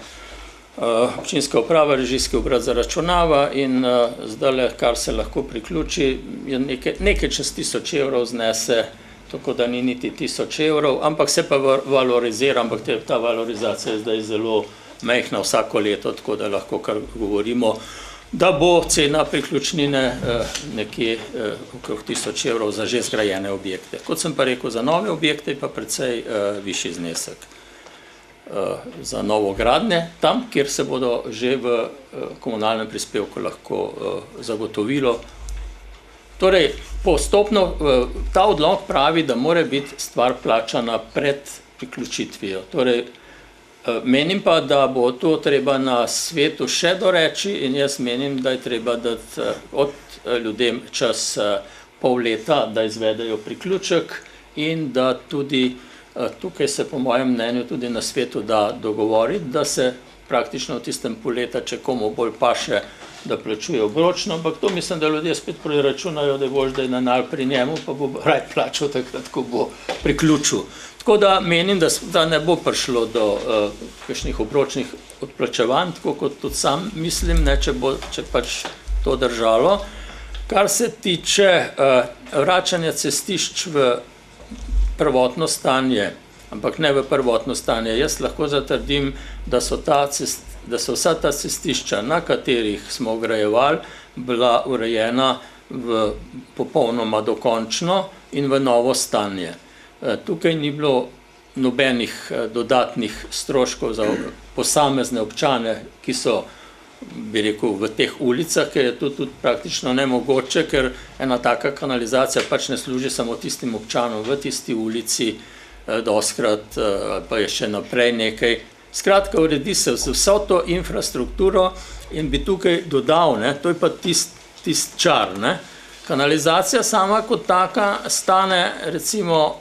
občinska uprava, režijski obrat zaračunava in zdajle, kar se lahko priključi, je nekaj čez 1000 evrov znese, tako da ni niti 1000 evrov, ampak se pa valorizira, ampak ta valorizacija je zdaj zelo majhna vsako leto, tako da lahko kar govorimo, da bo cena priključnine nekje okrog 1000 evrov za že zgrajene objekte. Kot sem pa rekel, za nove objekte je pa precej višji znesek. Za novogradnje, tam, kjer se bodo že v komunalnem prispevku lahko zagotovilo. Torej, postopno, ta odlok pravi, da mora biti stvar plačana pred priključitvijo. Torej, menim pa, da bo to treba na svetu še doreči in jaz menim, da je treba dati od ljudem čas pol leta, da izvedejo priključek in da tudi tukaj se po mojem mnenju tudi na svetu da dogovoriti, da se praktično v tistem pol leta, če komu bolj paše, da plačuje obročno, ampak to mislim, da ljudje spet preračunajo, da je bož, da je denar pri njemu, pa bo raj plačal takrat, ko bo priključil. Tako da menim, da ne bo prišlo do kakšnih obročnih odplačevanj, tako kot tudi sam mislim, ne, če pač to držalo. Kar se tiče vračanja cestišč v prvotno stanje, ampak ne v prvotno stanje. Jaz lahko zatrdim, da so vsa ta cestišča, na katerih smo grajevali, bila urejena popolnoma dokončno in v novo stanje. Tukaj ni bilo nobenih dodatnih stroškov za posamezne občane, ki so, bi rekel, v teh ulicah, ker je to tudi praktično nemogoče, ker ena taka kanalizacija pač ne služi samo tistim občanom v tisti ulici, doskrat pa je še naprej nekaj. Skratka, uredi se z vso to infrastrukturo in bi tukaj dodal, ne, to je pa tist čar, ne. Kanalizacija sama kot taka stane, recimo,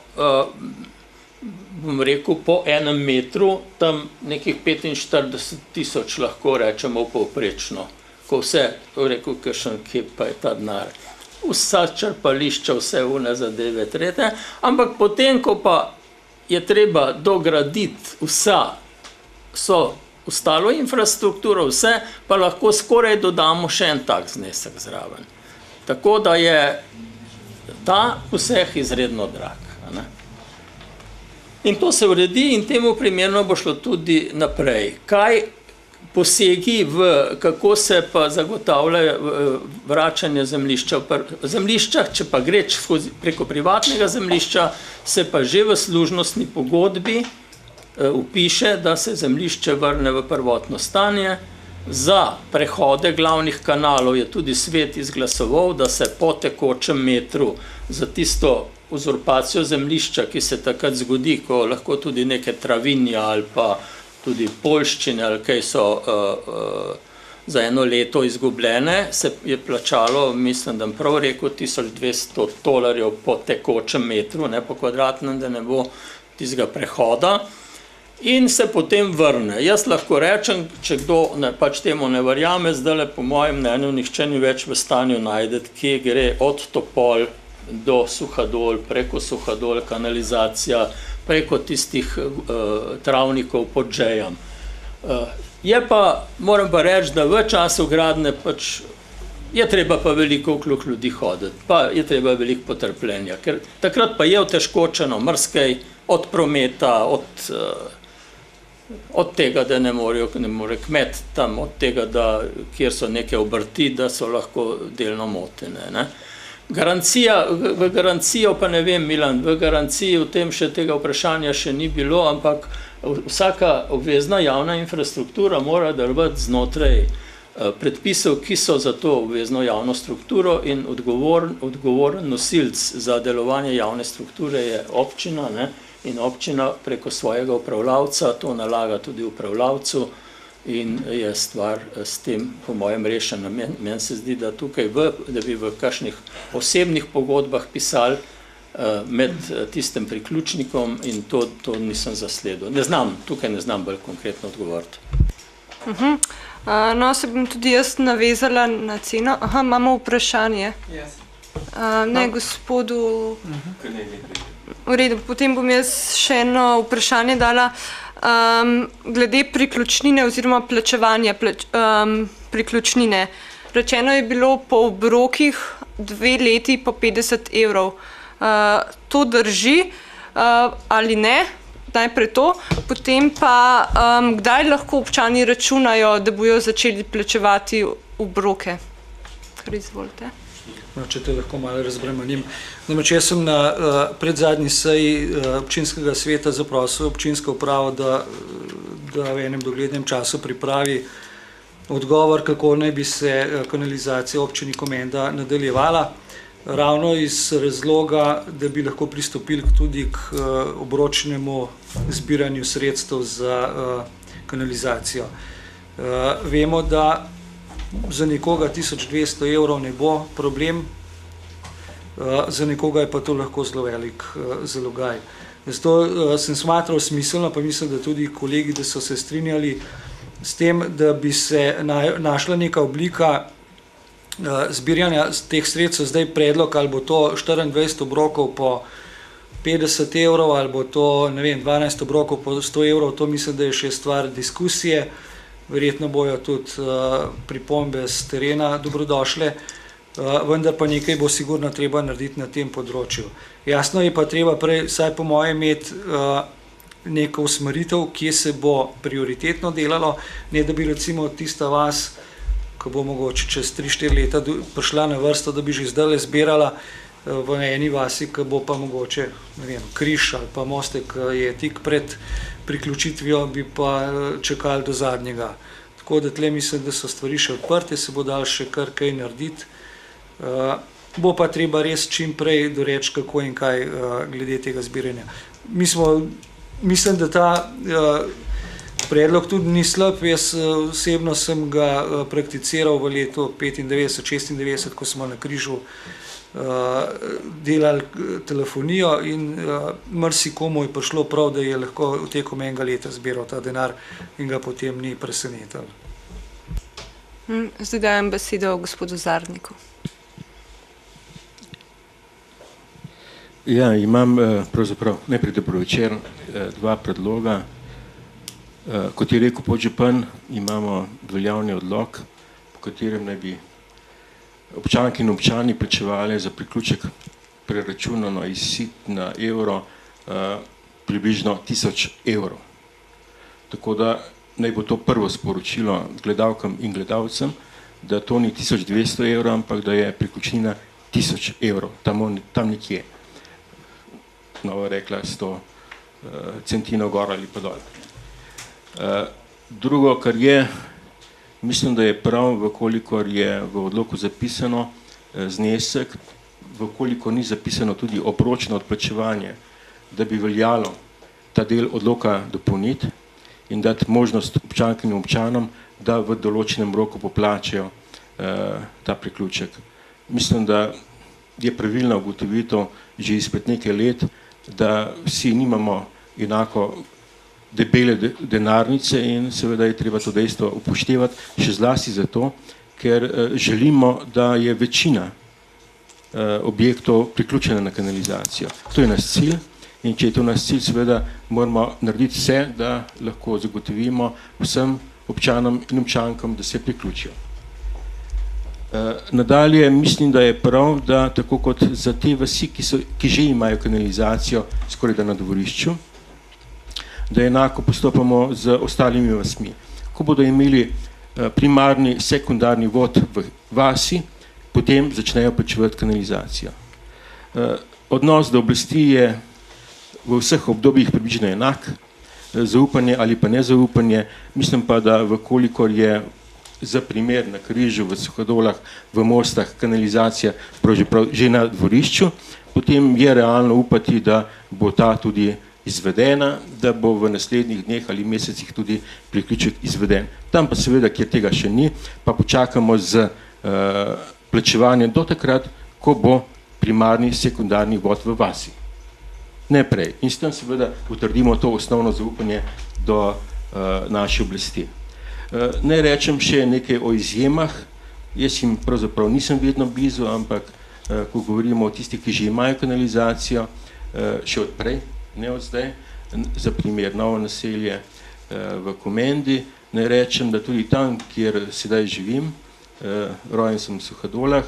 bom rekel, po 1 metru, tam nekih 45 000 lahko rečemo povprečno. Ko vse, rekel, kakšen kje pa je ta denar. Vsa črpališča, vse une zadeve trete, ampak potem, ko pa je treba dograditi ostalo infrastrukturo, vse, pa lahko skoraj dodamo še en tak znesek zraven. Tako da je ta poseg izredno drag. In to se uredi in temu primerno bo šlo tudi naprej. Kaj posegi kako se pa zagotavlja vračanje zemljišča? Zemljišča, če pa gre preko privatnega zemljišča, se pa že v služnostni pogodbi vpiše, da se zemljišče vrne v prvotno stanje. Za prehode glavnih kanalov je tudi svet izglasoval, da se po tekočem metru za tisto uzurpacijo zemljišča, ki se takrat zgodi, ko lahko tudi neke travinja ali pa tudi poljščine ali kaj so za eno leto izgubljene, se je plačalo, mislim, da prav rekel, $1200 po tekočem metru, ne po kvadratnem, da ne bo tistega prehoda. In se potem vrne. Jaz lahko rečem, če kdo pač temu ne verjame, zdajle po mojem mnenju nihče ni več v stanju najdeti, kje gre od Topol do Suhadol, preko Suhadol, kanalizacija, preko tistih travnikov pod Džejam. Je pa, moram pa reči, da v času gradnje pač je treba pa veliko okrog ljudi hoditi, pa je treba veliko potrpljenja, ker takrat pa je otežkočeno marsikaj od prometa, od tega, da ne more kmet tam, od tega, kjer so neke obrti, da so lahko delno motene. V garancijo pa ne vem, Milan, v garanciji v tem še tega vprašanja še ni bilo, ampak vsaka obvezna javna infrastruktura mora delovati znotraj predpisov, ki so za to obvezno javno strukturo in odgovoren nosilc za delovanje javne strukture je občina, in občina preko svojega upravljavca to nalaga tudi upravljavcu, in je stvar s tem po mojem rešena. Meni se zdi, da tukaj, da bi v kakšnih osebnih pogodbah pisali med tistim priključnikom in to nisem zasledil. Tukaj ne znam bolj konkretno odgovoriti. No, se bom tudi jaz navezala na ceno. Imamo vprašanje. Ne, gospodu... V redu, potem bom jaz še eno vprašanje dala. Glede priključnine oziroma plačevanja priključnine. Rečeno je bilo po obrokih 2 leti po 50 evrov. To drži ali ne? Najprej to. Potem pa, kdaj lahko občani računajo, da bojo začeli plačevati obroke? Kar izvolite. Če te lahko malo razbremenim. Namreč jaz sem na predzadnji seji občinskega sveta zaprosil občinsko upravo, da v enem doglednem času pripravi odgovor, kako naj bi se kanalizacija občini Komenda nadaljevala. Ravno iz razloga, da bi lahko pristopili tudi k obročnemu zbiranju sredstev za kanalizacijo. Vemo, da za nekoga 1200 evrov ne bo problem, za nekoga je pa to lahko zelo velik zalogaj. Zato sem smatral smiselno, pa mislim, da tudi kolegi, da so se strinjali s tem, da bi se našla neka oblika zbiranja teh sredstev, zdaj predlog, ali bo to 24 obrokov po 50 evrov, ali bo to, ne vem, 12 obrokov po 100 evrov, to mislim, da je še stvar diskusije. Verjetno bojo tudi pripombe z terena dobrodošle, vendar pa nekaj bo sigurno treba narediti na tem področju. Jasno je pa treba prej, vsaj po mojem, imeti neko usmeritev, kje se bo prioritetno delalo, ne da bi recimo tista vas, ko bo mogoče čez 3-4 leta prišla na vrsto, da bi že zdaj zbirala v eni vasi, ki bo pa mogoče, ne vem, Križ ali pa Mostek je tik pred priključitvijo, bi pa čakali do zadnjega. Tako da tle mislim, da so stvari še odprte, se bo dal še kar kaj narediti. Bo pa treba res čim prej doreči, kako in kaj glede tega zbiranja. Mislim, da ta predlog tudi ni slab. Jaz osebno sem ga prakticiral v letu 95-96, ko smo na Križu delali telefonijo in marsikomu je prišlo prav, da je lahko tekom enega leta zbiral ta denar in ga potem ni presenetal. Zdaj dajem besedo gospodu Zarniku. Ja, imam pravzaprav najprej dobro večer, 2 predloga. Kot je rekel podžupan, imamo veljavni odlok, po katerem naj bi občanke in občani plačevali za priključek preračunano iz SIT na evro približno 1000 evrov. Tako da naj bo to prvo sporočilo gledalkam in gledalcem, da to ni 1200 evrov, ampak da je priključnina 1000 evrov, tam nekje. Nova rekla 100 centinov gor ali pa dol. Drugo, kar je, mislim, da je prav, vkolikor je v odloku zapisano znesek, vkolikor ni zapisano tudi obročno odplačevanje, da bi veljalo ta del odloka dopolniti in dati možnost občankam in občanom, da v določenem roku poplačajo ta priključek. Mislim, da je pravilna ugotovitev že izpred nekaj let, da vsi nimamo enako debele denarnice in seveda je treba to dejstvo upoštevati, še zlasti zato, ker želimo, da je večina objektov priključena na kanalizacijo. To je naš cilj in če je to naš cilj, seveda moramo narediti vse, da lahko zagotovimo vsem občanom in občankam, da se priključijo. Nadalje mislim, da je prav, da tako kot za te vasi, ki že imajo kanalizacijo skoraj da na dvorišču, da enako postopamo z ostalimi vasmi. Ko bodo imeli primarni, sekundarni vod v vasi, potem začnejo plačevati kanalizacijo. Odnos do oblasti je v vseh obdobjih približno enak, zaupanje ali pa nezaupanje, mislim pa, da vkolikor je za primer na Križu, v Suhadolah, v Mostah kanalizacija pravzaprav že na dvorišču, potem je realno upati, da bo ta tudi izvedena, da bo v naslednjih dneh ali mesecih tudi priključek izveden. Tam pa seveda, kjer tega še ni, pa počakamo z plačevanjem do takrat, ko bo primarni, sekundarni vod v vasi. Ne prej. In s tem seveda utrdimo to osnovno zaupanje do naše oblasti. Naj rečem še nekaj o izjemah. Jaz jim pravzaprav nisem vedno blizu, ampak ko govorimo o tistih, ki že imajo kanalizacijo, še od prej, ne od zdaj, za primer novo naselje v Komendi, naj rečem, da tudi tam, kjer sedaj živim, rojen sem v Suhadolah,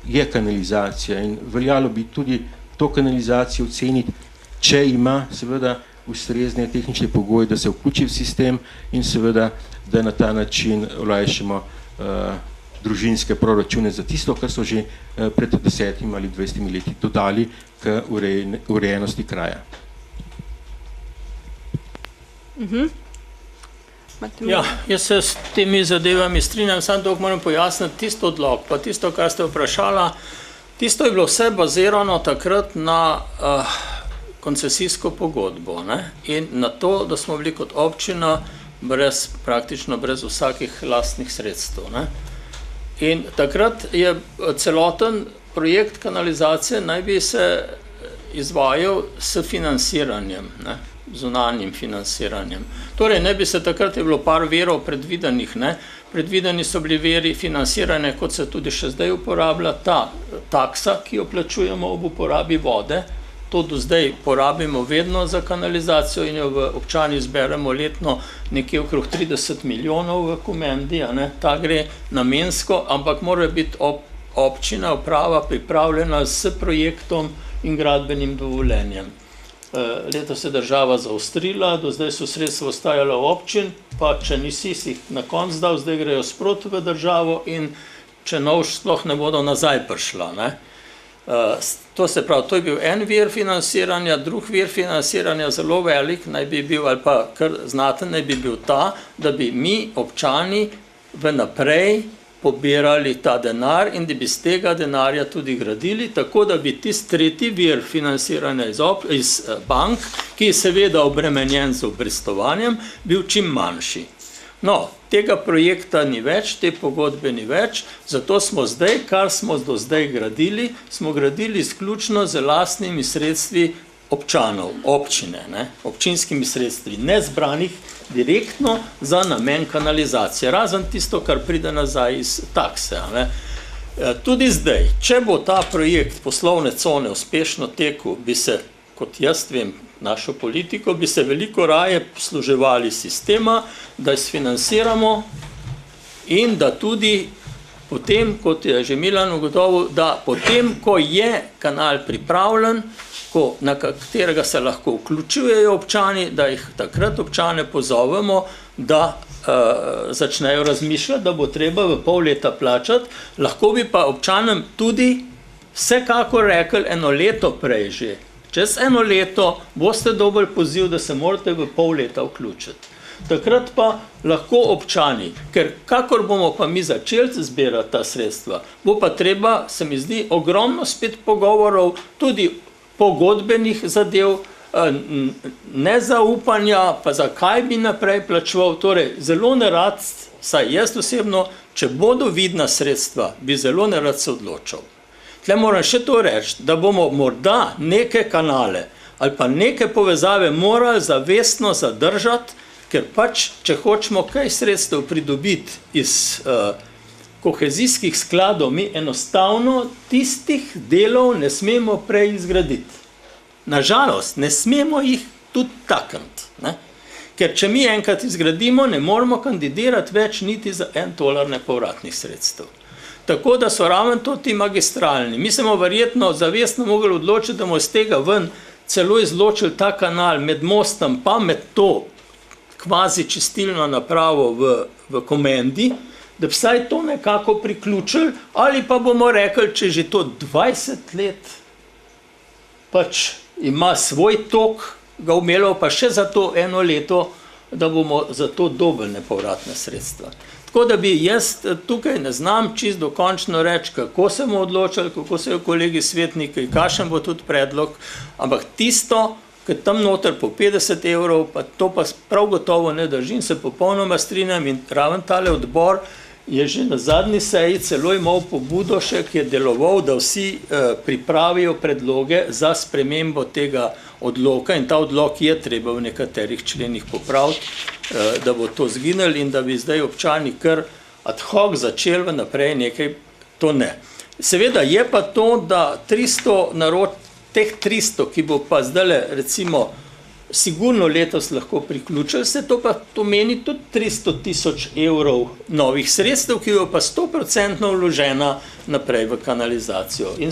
je kanalizacija in veljalo bi tudi to kanalizacijo oceniti, če ima seveda ustrezne tehnične pogoje, da se vključi v sistem in seveda, da na ta način olajšamo družinske proračune za tisto, kar so že pred 10 ali 20 leti dodali k urejenosti kraja. Ja, jaz se s temi zadevami strinjam, samo toliko moram pojasniti, tisto odlog, pa tisto, kar ste vprašala, tisto je bilo vse bazirano takrat na koncesijsko pogodbo, ne? In na to, da smo bili kot občina praktično brez vsakih lastnih sredstev, ne? In takrat je celoten projekt kanalizacije naj bi se izvajal s financiranjem, ne? Zunanjim financiranjem. Torej, ne bi se takrat je bilo par verov predvidenih, ne? Predvideni so bili veri financirane, kot se tudi še zdaj uporablja, ta taksa, ki jo plačujemo ob uporabi vode, to do zdaj porabimo vedno za kanalizacijo in jo v občani zberemo letno nekje okrog 30 milijonov v Komendi, ne? Ta gre namensko, ampak mora biti občina, uprava pripravljena s projektom in gradbenim dovoljenjem. Letos je država zaostrila, do zdaj so sredstva ostajala v občin, pa če nisi si jih na konc dal, zdaj grejo sproti v državo in če novš sploh ne bodo nazaj prišla, ne? To se pravi, to je bil en vir financiranja, drug vir financiranja, zelo velik, naj bi bil, ali pa kar znaten, naj bi bil ta, da bi mi, občani, vnaprej pobirali ta denar in da bi z tega denarja tudi gradili, tako da bi tisti tretji vir financiranja iz bank, ki je seveda obremenjen z obrestovanjem, bil čim manjši. No, tega projekta ni več, te pogodbe ni več, zato smo zdaj, kar smo do zdaj gradili, smo gradili izključno z lastnimi sredstvi občanov, občine, ne? Občinskimi sredstvi, ne zbranih direktno za namen kanalizacije, razen tisto, kar pride nazaj iz takse, ne? Tudi zdaj, če bo ta projekt poslovne cone uspešno tekel, bi se, kot jaz vem, našo politiko, bi se veliko raje posluževali sistema, da izfinanciramo in da tudi potem, kot je že Milan ugotovil, da potem, ko je kanal pripravljen, na katerega se lahko vključujejo občani, da jih takrat občane pozovemo, da začnejo razmišljati, da bo treba v pol leta plačati, lahko bi pa občanem tudi vsekakor rekli eno leto prej že. Čez eno leto boste dobili poziv, da se morate v pol leta vključiti. Takrat pa lahko občani, ker kakor bomo pa mi začeli zbirati ta sredstva, bo pa treba, se mi zdi, ogromno spet pogovorov, tudi pogodbenih zadev, nezaupanja, pa zakaj bi naprej plačeval, torej zelo nerad, saj jaz osebno, če bodo vidna sredstva, bi zelo nerad se odločal. Tle moram še to reči, da bomo morda neke kanale ali pa neke povezave morali zavestno zadržati, ker pač, če hočemo kaj sredstev pridobiti iz kohezijskih skladov, mi enostavno tistih delov ne smemo prej izgraditi. Nažalost, ne smemo jih tudi takniti, ne? Ker če mi enkrat izgradimo, ne moramo kandidirati več niti za $1 nepovratnih sredstev. Tako da so ravno to ti magistralni. Mi smo verjetno zavestno mogli odločiti, da bomo iz tega ven celo izločili ta kanal med mostom, pa med to kvazi čistilno napravo v Komendi, da bi vsaj to nekako priključili, ali pa bomo rekli, če že to 20 let pač ima svoj tok, ga umelo pa še za to eno leto, da bomo za to dobili nepovratne sredstva. Tako da bi jaz tukaj ne znam čisto dokončno reči, kako se bomo odločili, kako se jo kolegi svetniki, kakšen bo tudi predlog, ampak tisto, ker tam noter po 50 evrov, pa to pa prav gotovo ne držim, se popolnoma strinjam in raven tale odbor je že na zadnji seji celo imel pobudo še, ki je deloval, da vsi pripravijo predloge za spremembo tega odloka in ta odlok je treba v nekaterih členih popraviti, da bo to zginilo in da bi zdaj občani kar ad hoc začeli naprej nekaj, to ne. Seveda je pa to, da 300 teh 300, ki bo pa zdaj recimo sigurno letos lahko priključili, se to pa pomeni tudi 300 000 evrov novih sredstev, ki bo pa 100% vložena naprej v kanalizacijo. In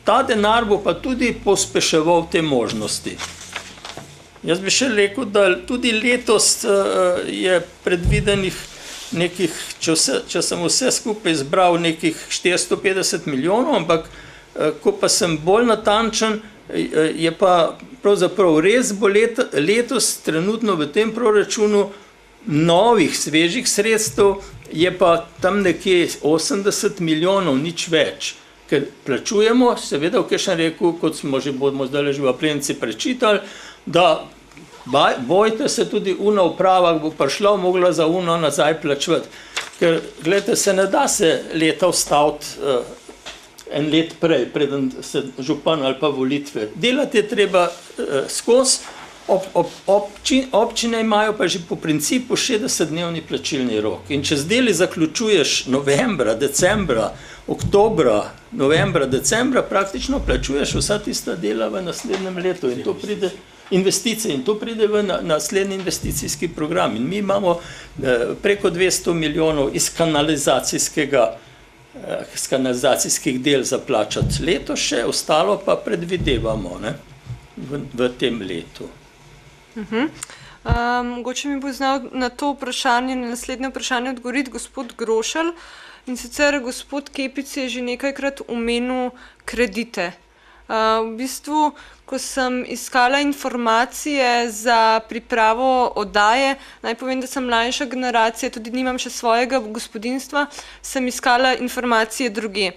ta denar bo pa tudi pospeševal te možnosti. Jaz bi še rekel, da tudi letos je predvidenih nekih, če sem vse skupaj izbral, nekih 450 milijonov, ampak ko pa sem bolj natančen, je pa pravzaprav res bo letos trenutno v tem proračunu novih, svežih sredstev je pa tam nekje 80 milijonov, nič več. Ker plačujemo, seveda, v kakšnem reku, kot smo že bomo zdaj že v Aplenci prečitali, da bojte se tudi una uprava, bo prišla, mogla za uno nazaj plačevati. Ker, gledajte, se ne da se leta ustaviti en let prej, preden se župan ali pa volitve. Delati je treba skozi, občine imajo pa že po principu 60-dnevni plačilni rok. In če zdaj zaključuješ novembra, decembra, oktobra, novembra, decembra, praktično plačuješ vsa tista dela v naslednjem letu in to pride investicije in to pride v naslednji investicijski program. In mi imamo preko 200 milijonov iz kanalizacijskih del za plačati leto še, ostalo pa predvidevamo v tem letu. Mogoče mi bo znal na to vprašanje, na naslednje vprašanje odgovoriti gospod Grošelj. In sicer gospod Kepic je že nekajkrat omenil kredite. V bistvu, ko sem iskala informacije za pripravo oddaje, naj povem, da sem mlajša generacija, tudi nimam še svojega gospodinjstva, sem iskala informacije drugje.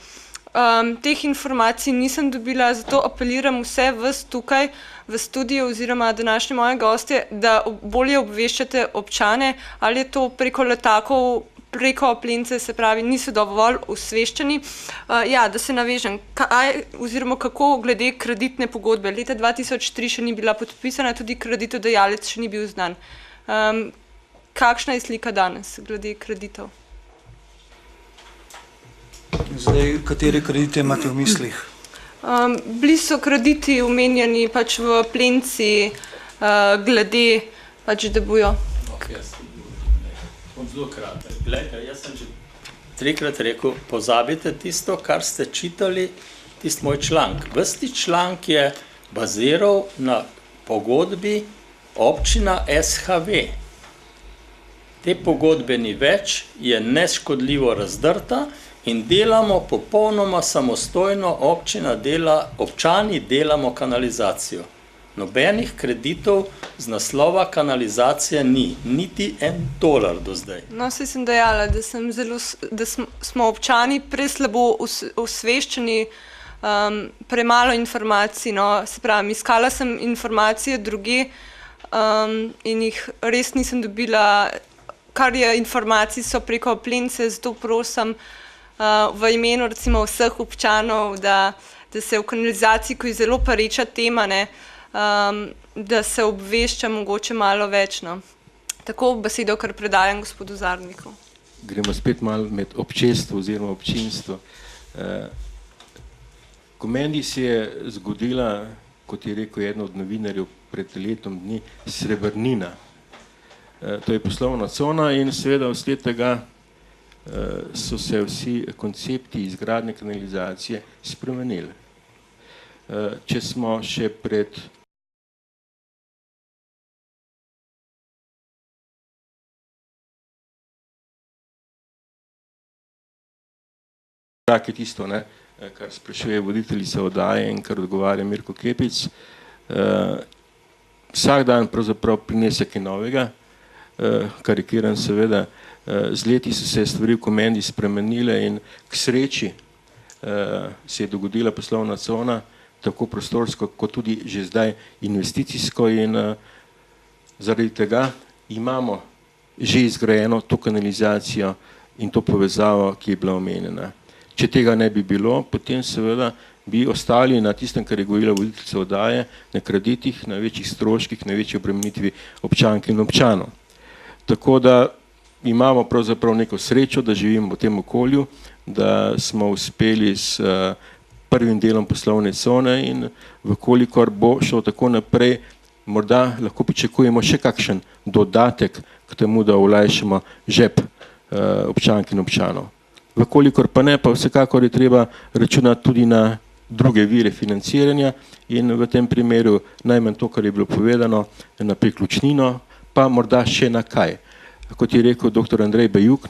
Teh informacij nisem dobila, zato apeliram vse vas tukaj v studiu oziroma današnje moje gostje, da bolje obveščate občane, ali je to preko letakov, preko Aplence, se pravi, niso dovolj osveščeni. Da se navežem, oziroma kako glede kreditne pogodbe. Leta 2003 še ni bila podpisana, tudi kreditodajalec še ni bil znan. Kakšna je slika danes glede kreditov? Zdaj, katere kredite imate v mislih? Bili so krediti omenjeni pač v Aplenci, glede pač, da bojo. Zelo kratek. Glejte, jaz sem že 3-krat rekel, pozabite tisto, kar ste čitali, tisti moj članek. Vsti članek je baziral na pogodbi občina SHV. Te pogodbe ni več, je neškodljivo razdrta in delamo popolnoma samostojno, občani delamo kanalizacijo. Nobenih kreditov z naslova kanalizacije ni, niti $1 do zdaj. No, saj sem dejala, da smo občani preslabo osveščeni, premalo informacij, se pravi, iskala sem informacije druge in jih res nisem dobila, kar je informacij so preko Aplence, zato prosim v imenu recimo vseh občanov, da se v kanalizaciji, ko je zelo pereča tema, da se obvešča mogoče malo več. Tako besedo, kar predajam gospodu Zarniku. Gremo spet malo med občestvo oziroma občinstvo. Ko meni se je zgodila, kot je rekel eden od novinarjev pred letom dni, srebrnina. To je poslovna cona in seveda vsled tega so se vsi koncepti izgradnje kanalizacije spremenili. Če smo še pred je tisto, kar sprašuje voditeljica oddaje in kar odgovarja Mirko Kepic. Vsak dan pravzaprav prinese kaj novega, karikiran seveda. Z leti so se stvari v Komendi spremenile in k sreči se je dogodila poslovna cona, tako prostorsko, kot tudi že zdaj investicijsko in zaradi tega imamo že izgrajeno to kanalizacijo in to povezavo, ki je bila omenjena. Če tega ne bi bilo, potem seveda bi ostali na tistem, kar je govorila voditeljica oddaje, na kreditih, na večjih stroških, na večji obremenitvi občank in občanov. Tako da imamo pravzaprav neko srečo, da živimo v tem okolju, da smo uspeli s prvim delom poslovne cone in vkolikor bo šlo tako naprej, morda lahko pričakujemo še kakšen dodatek k temu, da olajšamo žep občank in občanov. Vkolikor pa ne, pa vsekakor je treba računati tudi na druge vire financiranja in v tem primeru najmanj to, kar je bilo povedano, na priključnino, pa morda še na kaj. Kot je rekel dr. Andrej Bajuk,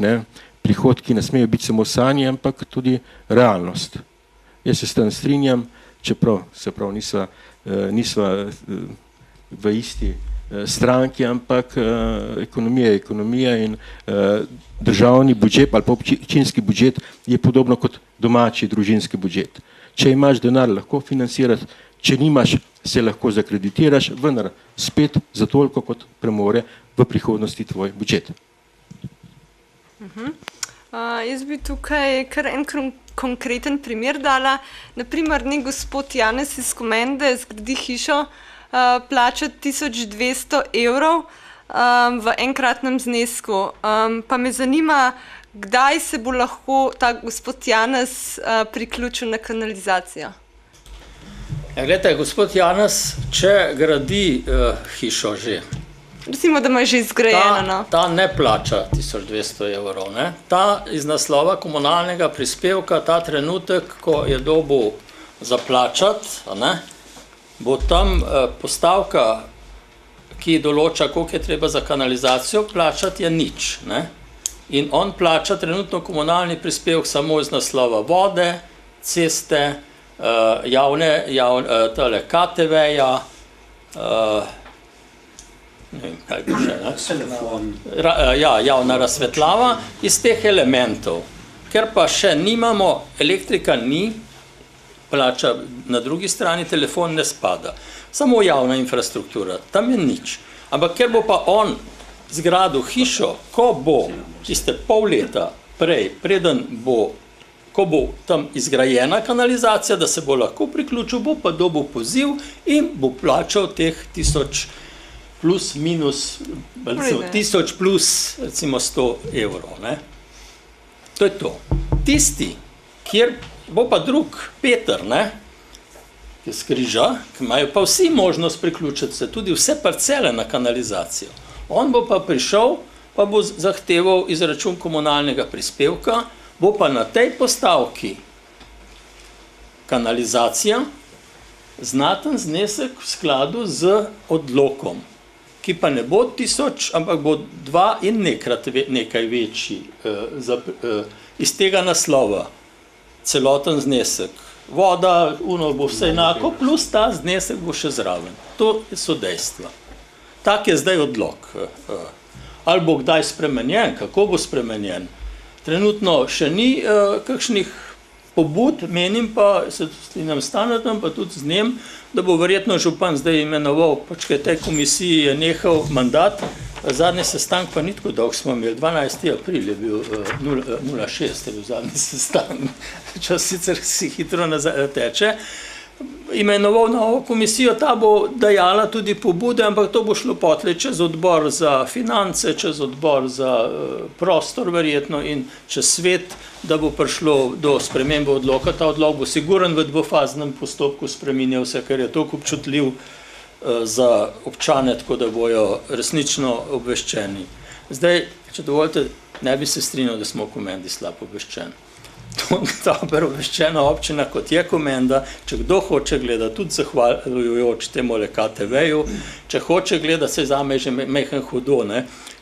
prihodki ne smejo biti samo sanje, ampak tudi realnost. Jaz se s tem strinjam, čeprav se prav nisva v isti stranki, ampak ekonomija je ekonomija in državni budžet ali pa občinski budžet je podobno kot domači družinski budžet. Če imaš denar, lahko financirati, če nimaš, se lahko zakreditiraš, vendar spet za toliko, kot premore v prihodnosti tvoj budžet. Jaz bi tukaj kar en konkreten primer dala. Naprimer, gospod Janez iz Komende zgradi hišo, plača 1200 evrov v enkratnem znesku. Pa me zanima, kdaj se bo lahko ta gospod Janez priključil na kanalizacijo? Glejte, gospod Janez, če gradi hišo že, recimo, da ima že izgrajeno. Ta ne plača 1200 evrov. Ta iz naslova komunalnega prispevka, ta trenutek, ko je dobil zaplačati, bo tam postavka, ki določa, koliko je treba za kanalizacijo plačati, je nič. In on plača trenutno komunalni prispevek samo iz naslova vode, ceste, javne KTV-ja, ne vem, kaj bi še, javna razsvetljava iz teh elementov. Ker pa še nimamo, elektrika ni, plača na drugi strani, telefon ne spada. Samo javna infrastruktura, tam je nič. Ampak ker bo pa on zgradil hišo, ko bo tiste pol leta prej, preden bo, ko bo tam izgrajena kanalizacija, da se bo lahko priključil, bo pa dobil poziv in bo plačal teh 1000 plus minus, 1000 plus recimo 100 evrov. To je to. Tisti, kjer bo pa drug Peter, ki skriža, ki imajo pa vsi možnost priključiti se, tudi vse parcele na kanalizacijo. On bo pa prišel, pa bo zahteval izračun komunalnega prispevka, bo pa na tej postavki kanalizacija znaten znesek v skladu z odlokom, ki pa ne bo 1000, ampak bo 2 in nekaj večji iz tega naslova. Celoten znesek. Voda, bo vse enako, plus ta znesek bo še zraven. To so dejstva. Tak je zdaj odlok. Ali bo kdaj spremenjen, kako bo spremenjen. Trenutno še ni kakšnih pobud, menim pa, se strinjam s Stanetom, pa tudi z njim, da bo verjetno župan zdaj imenoval, pač kaj tej komisiji je nehal mandat, zadnji sestank pa ni tako dolg smo imeli, 12. april je bil 06. je bil zadnji sestank, čas sicer si hitro teče, imenoval novo komisijo, ta bo dajala tudi pobude, ampak to bo šlo potlej čez odbor za finance, čez odbor za prostor verjetno in čez svet, da bo prišlo do spremembe odloka. Ta odlok bo siguren v dvofaznem postopku spreminjal se, ker je toliko občutljiv za občane, tako da bojo resnično obveščeni. Zdaj, če dovolite, ne bi se strinjal, da smo v Komendi slabo obveščeni. Dobro obveščena občina, kot je Komenda, če kdo hoče gledati, tudi zahvaljujoč temu KTV-ju, če hoče gledati, se zame že mehen hudo,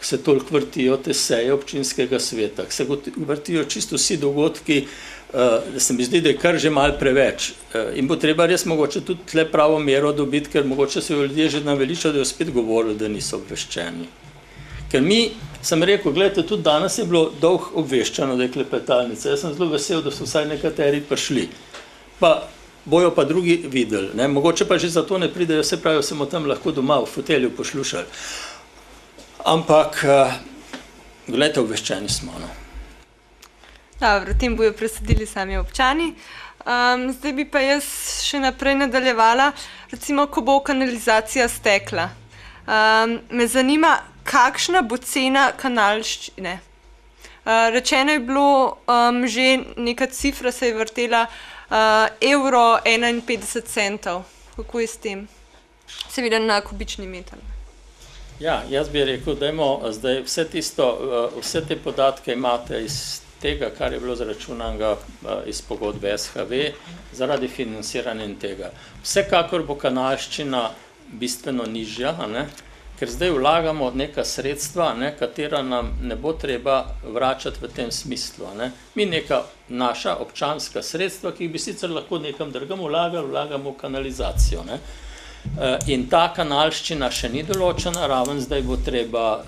se toliko vrtijo te seje občinskega sveta, se vrtijo čisto vsi dogodki, da se mi zdi, da je kar že malo preveč. In bo treba res mogoče tudi tle pravo mero dobiti, ker mogoče se ljudje že naveličajo, da jo spet govorili, da niso obveščeni. Ker mi, sem rekel, gledajte, tudi danes je bilo dolgo obveščeno, da je klepetalnica. Jaz sem zelo vesel, da so vsaj nekateri prišli. Pa bojo pa drugi videli. Ne? Mogoče pa že zato ne pridejo, se pravijo, smo tam lahko doma v fotelju poslušali. Ampak, gledajte, obveščeni smo. No. Dobro, o tem bojo presodili sami občani. Zdaj bi pa jaz še naprej nadaljevala, recimo, ko bo kanalizacija stekla. Me zanima, kakšna bo cena kanalščine. Rečeno je bilo, že neka cifra se je vrtela, €1,51. Kako je s tem? Seveda na kubični meter. Ja, jaz bi rekel, dajmo zdaj vse te podatke imate iz tega, kar je bilo zračunanega iz pogodbe SHV, zaradi financiranja in tega. Vsekakor bo kanalščina bistveno nižja, ne? Ker zdaj vlagamo neka sredstva, ne, katera nam ne bo treba vračati v tem smislu. Ne. Mi neka naša občanska sredstva, ki bi sicer lahko nekam drugam vlagamo v kanalizacijo. Ne. In ta kanalščina še ni določena, raven zdaj bo treba,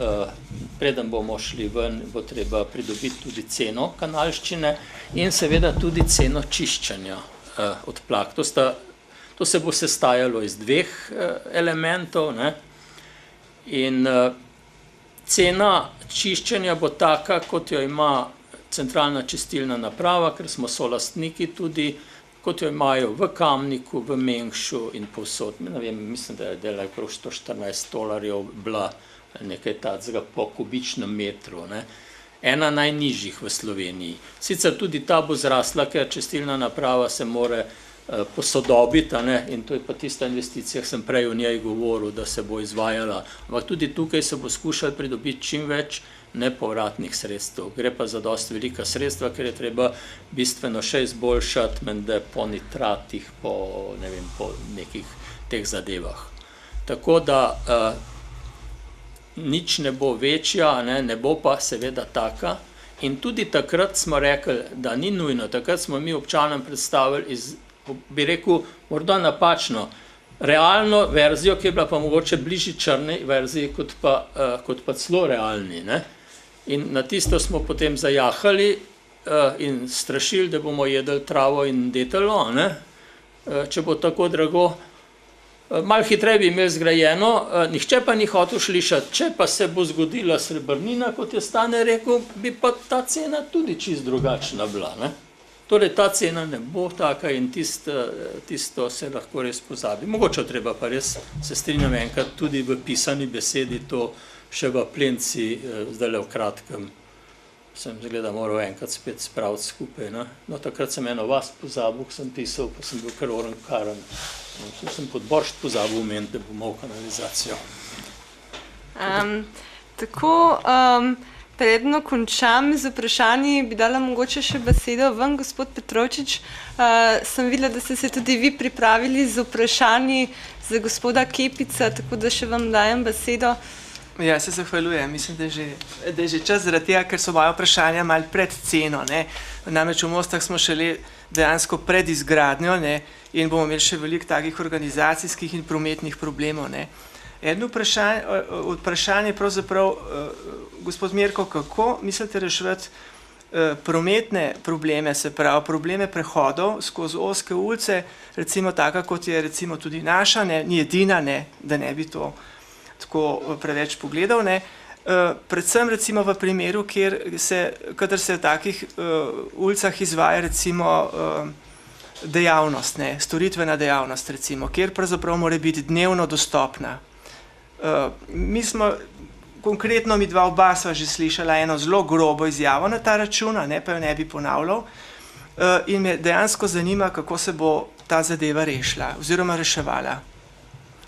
preden bomo šli ven, bo treba pridobiti tudi ceno kanalščine in seveda tudi ceno čiščenja odplak. To se bo sestajalo iz dveh elementov, ne. In cena čiščenja bo taka, kot jo ima centralna čistilna naprava, ker smo solastniki tudi, kot jo imajo v Kamniku, v Mengšu in povsod. Ne vem, mislim, da je delala prav $114 bila nekaj tacega po kubičnem metru. Ne. Ena najnižjih v Sloveniji. Sicer tudi ta bo zrasla, ker čistilna naprava se more posodobiti, in to je pa tista investicija, ki sem prej o njej govoril, da se bo izvajala. Ampak tudi tukaj se bo skušali pridobiti čim več nepovratnih sredstev. Gre pa za dosti velika sredstva, ker je treba bistveno še izboljšati, menda po nitratih, po nekih teh zadevah. Tako da nič ne bo večja, ne bo pa seveda taka. In tudi takrat smo rekli, da ni nujno, takrat smo mi občanom predstavili bi rekel, morda napačno, realno verzijo, ki je bila pa mogoče bližji črni verziji, kot pa celo realni. Ne? In na tisto smo potem zajahali in strašili, da bomo jedli travo in detelo, ne? Če bo tako drago. Malo hitreje bi imeli zgrajeno, nihče pa ni hotel slišati, če pa se bo zgodila srebrnina, kot je Stane rekel, bi pa ta cena tudi čisto drugačna bila. Ne? Torej, ta cena ne bo taka in tisto se lahko res pozabi. Mogoče treba pa res, se strinjam enkrat, tudi v pisani besedi to še v Aplenci, zdajle v kratkem, sem zgleda moral enkrat spet spraviti skupaj. Ne? No, takrat sem eno vas pozabil, ko sem pisal, pa sem bil kar orankaran. Sem pod boršt pozabil omeniti, da bo imel kanalizacijo. Predno končam z vprašanji, bi dala mogoče še besedo ven, gospod Petrovčič. Sem videla, da ste se tudi vi pripravili z vprašanji za gospoda Kepica, tako da še vam dajem besedo. Ja, se zahvaljujem. Mislim, da je že čas zaradi tega, ker so moja vprašanja malo pred ceno. Ne? Namreč v Mostah smo šele dejansko pred izgradnjo, ne? In bomo imeli še veliko takih organizacijskih in prometnih problemov. Ne? Eno vprašanje pravzaprav, gospod Mirko, kako mislite reševati prometne probleme, se pravi probleme prehodov skozi ozke ulice, recimo taka, kot je recimo tudi naša, ni edina, da ne bi to tako preveč pogledal, predvsem recimo v primeru, kadar se v takih ulicah izvaja recimo dejavnost, storitvena dejavnost recimo, kjer pravzaprav mora biti dnevno dostopna. Mi smo, konkretno mi oba sva že slišala eno zelo grobo izjavo na ta račun, pa jo ne bi ponavljal, in me dejansko zanima, kako se bo ta zadeva rešila oziroma reševala.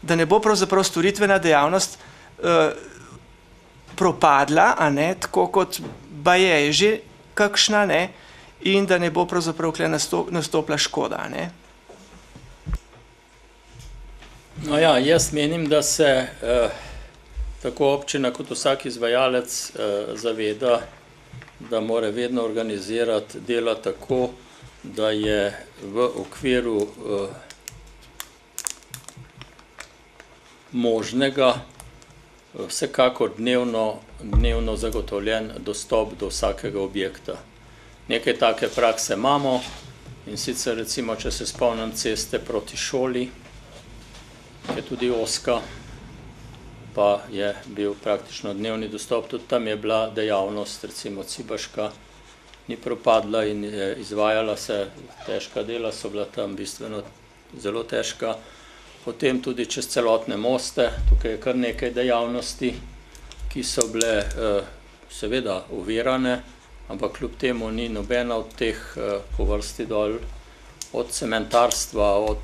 Da ne bo pravzaprav storitvena dejavnost propadla, tako kot baje že kakšna, in da ne bo pravzaprav nastopila škoda. No ja, jaz menim, da se tako občina kot vsak izvajalec zaveda, da mora vedno organizirati dela tako, da je v okviru možnega vsekakor dnevno zagotovljen dostop do vsakega objekta. Nekaj take prakse imamo, In sicer recimo, če se spomnim ceste proti šoli, ki je tudi ozka, pa je bil praktično dnevni dostop, tudi tam je bila dejavnost, recimo Cibaška, ni propadla in je izvajala se, težka dela so bila tam bistveno zelo težka. Potem tudi čez celotne moste, tukaj je kar nekaj dejavnosti, ki so bile seveda ovirane, ampak kljub temu ni nobena od teh po vrsti dol, od cementarstva, od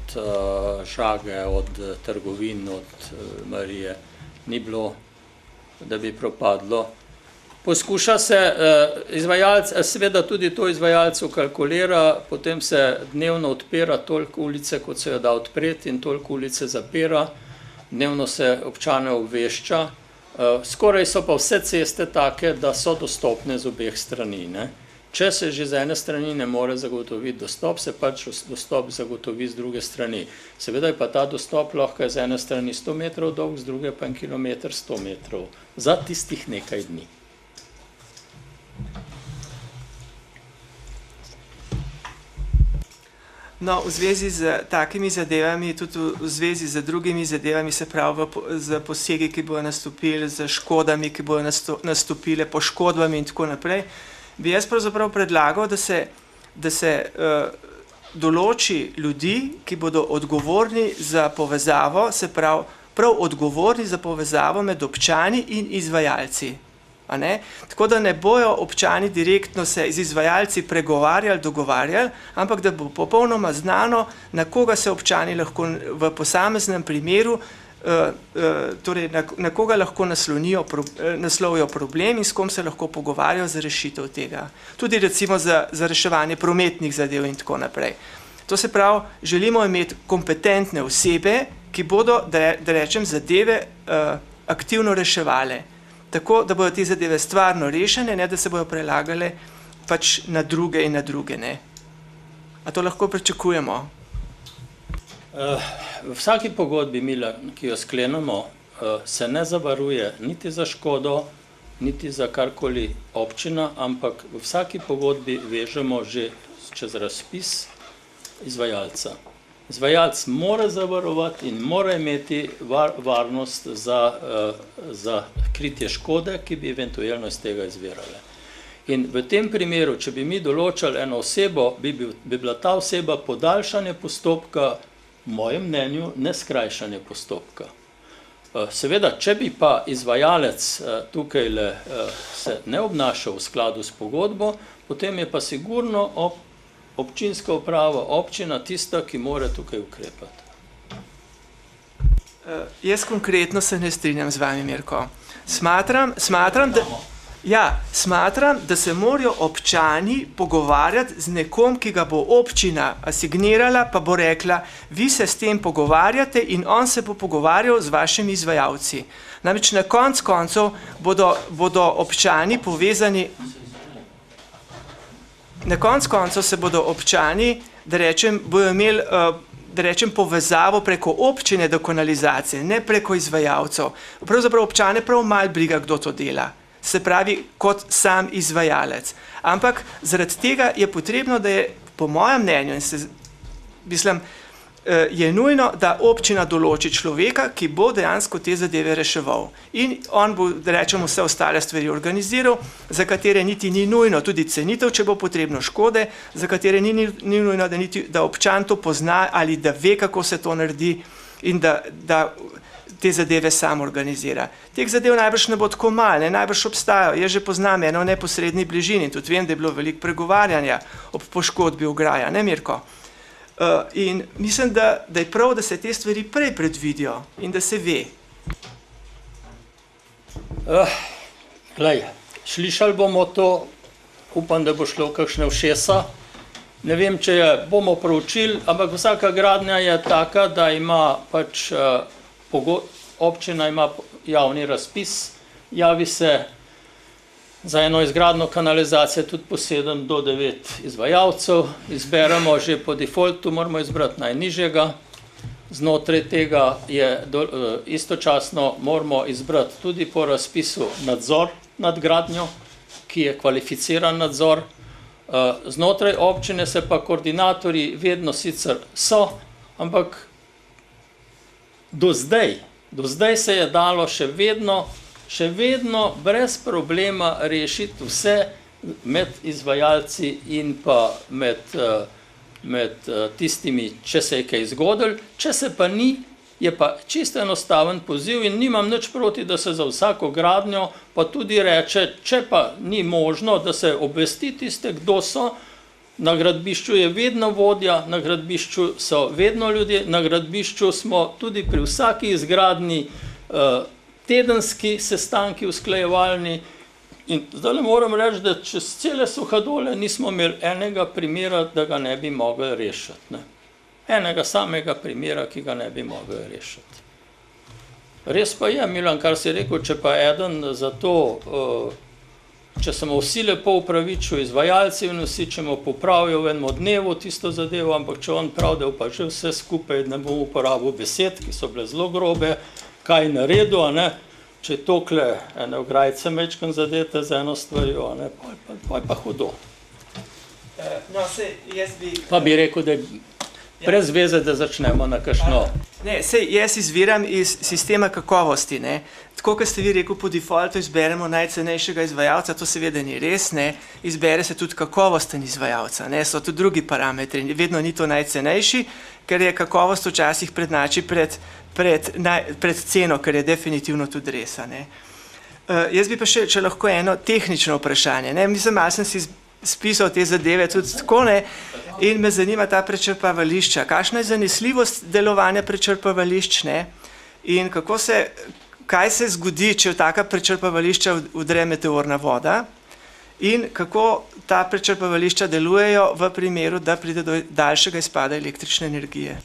žage, od trgovin, od Marije, ni bilo, da bi propadlo. Poskuša se izvajalec, seveda tudi to izvajalcu kalkulira, potem se dnevno odpira toliko ulice, kot se jo da odpreti, in toliko ulice zapira, dnevno se občane obvešča. Skoraj so pa vse ceste take, da so dostopne z obeh strani, ne. Če se že z ene strani ne more zagotoviti dostop, se pač dostop zagotovi z druge strani. Seveda je pa ta dostop lahko z ene strani 100 metrov dolg, z druge pa 1 kilometer 100 metrov, za tistih nekaj dni. No, v zvezi z takimi zadevami, tudi v zvezi z drugimi zadevami, se pravi z posegi, ki bodo nastopili, z škodami, ki bodo nastopile, poškodbami in tako naprej, bi jaz pravzaprav predlagal, da se določi ljudi, ki bodo odgovorni za povezavo, se pravi prav odgovorni za povezavo med občani in izvajalci. A ne? Tako da ne bojo občani direktno se z izvajalci pregovarjali, dogovarjali, ampak da bo popolnoma znano, na koga se občani lahko v posameznem primeru, torej na koga lahko naslovijo problem in s kom se lahko pogovarjajo za rešitev tega. Tudi recimo za reševanje prometnih zadev in tako naprej. To se pravi, želimo imeti kompetentne osebe, ki bodo, da rečem, zadeve aktivno reševale. Tako, da bodo te zadeve stvarno rešene, ne da se bodo prelagale pač na druge in na druge, ne. A to lahko pričakujemo? V vsaki pogodbi, Mila, ki jo sklenemo, se ne zavaruje niti za škodo, niti za karkoli občina, ampak v vsaki pogodbi vežemo že čez razpis izvajalca. Izvajalec mora zavarovati in mora imeti varnost za kritje škode, ki bi eventualno iz tega izvirale. In v tem primeru, če bi mi določali eno osebo, bi bila ta oseba podaljšanje postopka, v mojem mnenju, ne skrajšanje postopka. Seveda, če bi pa izvajalec tukaj se ne obnašal v skladu s pogodbo, potem je pa sigurno občinska uprava, občina tista, ki mora tukaj ukrepati. Jaz konkretno se ne strinjam z vami, Mirko. Smatram, da se morajo občani pogovarjati z nekom, ki ga bo občina asignirala, pa bo rekla, vi se s tem pogovarjate in on se bo pogovarjal z vašimi izvajalci. Namreč na koncu bodo občani povezani. Na koncu se bodo občani, bojo imeli, da rečem, povezavo preko občine do kanalizacije, ne preko izvajalcev. Pravzaprav občane prav malo briga, kdo to dela. Se pravi, kot sam izvajalec. Ampak zaradi tega je potrebno, da je, po mojem mnenju, je nujno, da občina določi človeka, ki bo dejansko te zadeve reševal. In on bo, da rečem, vse ostale stvari organiziral, za katere niti ni nujno, tudi cenitev, če bo potrebno škode, za katere ni nujno, da občan to pozna ali da ve, kako se to naredi in da te zadeve sam organizira. Teh zadev najbrž ne bo tako malo, najbrž obstajajo. Jaz že poznam eno v neposredni bližini in tudi vem, da je bilo veliko pregovarjanja ob poškodbi ograja, ne, Mirko? In mislim, da je prav, da se te stvari prej predvidijo in da se ve. Glej, slišali bomo to, upam, da bo šlo kakšne ušesa. Ne vem, če bomo proučili, ampak vsaka gradnja je taka, da ima pač občina ima javni razpis, javi se za eno izgradnjo kanalizacije tudi po 7 do 9 izvajalcev, izberemo že po defaultu, moramo izbrati najnižjega, znotraj tega je istočasno moramo izbrati tudi po razpisu nadzor nad gradnjo, ki je kvalificiran nadzor, Znotraj občine se pa koordinatorji vedno sicer so, ampak do zdaj se je dalo še vedno brez problema rešiti vse med izvajalci in pa med tistimi, če se je kaj zgodilo, če se pa ni, je pa čisto enostaven poziv in nimam nič proti, da se za vsako gradnjo pa tudi reče, če pa ni možno, da se obvesti tiste, kdo so, na gradbišču je vedno vodja, na gradbišču so vedno ljudje, na gradbišču smo tudi pri vsaki izgradnji tedenski sestanki usklajevalni in zdaj moram reči, da čez cele Suhadole nismo imeli enega primera, da ga ne bi mogli rešiti. Enega samega primera, ki ga ne bi mogli rešiti. Res pa je, Milan, kar si rekel, če pa eden za to, če smo vsi lepo upravičili izvajalci in vsi, če mu popravijo v enem dnevu tisto zadevo, ampak če on pravi, da pa že vse skupaj ne bom uporabil besed, ki so bile zelo grobe, kaj naredil, če je tokle ene ograjce mečkam zadete z eno stvarjo, pa je pa hudo. No, sej, jaz bi... Pa bi rekel, da je brez veze, da začnemo na kakšno. Ne, sej, jaz izviram iz sistema kakovosti, ne. Tako, kot ste vi rekel, po defaultu izberemo najcenejšega izvajalca, to seveda ni res, ne. Izbere se tudi kakovosten izvajalca, ne. So tudi drugi parametri, vedno ni to najcenejši, ker je kakovost včasih prednači pred ceno, kar je definitivno tudi res, ne. Jaz bi pa še, če lahko eno tehnično vprašanje, ne. Mislim, malo sem si spisal te zadeve tudi tako, ne, in me zanima ta prečrpavališča. Kakšna je zanesljivost delovanja prečrpavališč, ne, in kaj se zgodi, če v taka prečrpavališča vdre meteorna voda in kako ta prečrpavališča delujejo v primeru, da pride do daljšega izpada električne energije.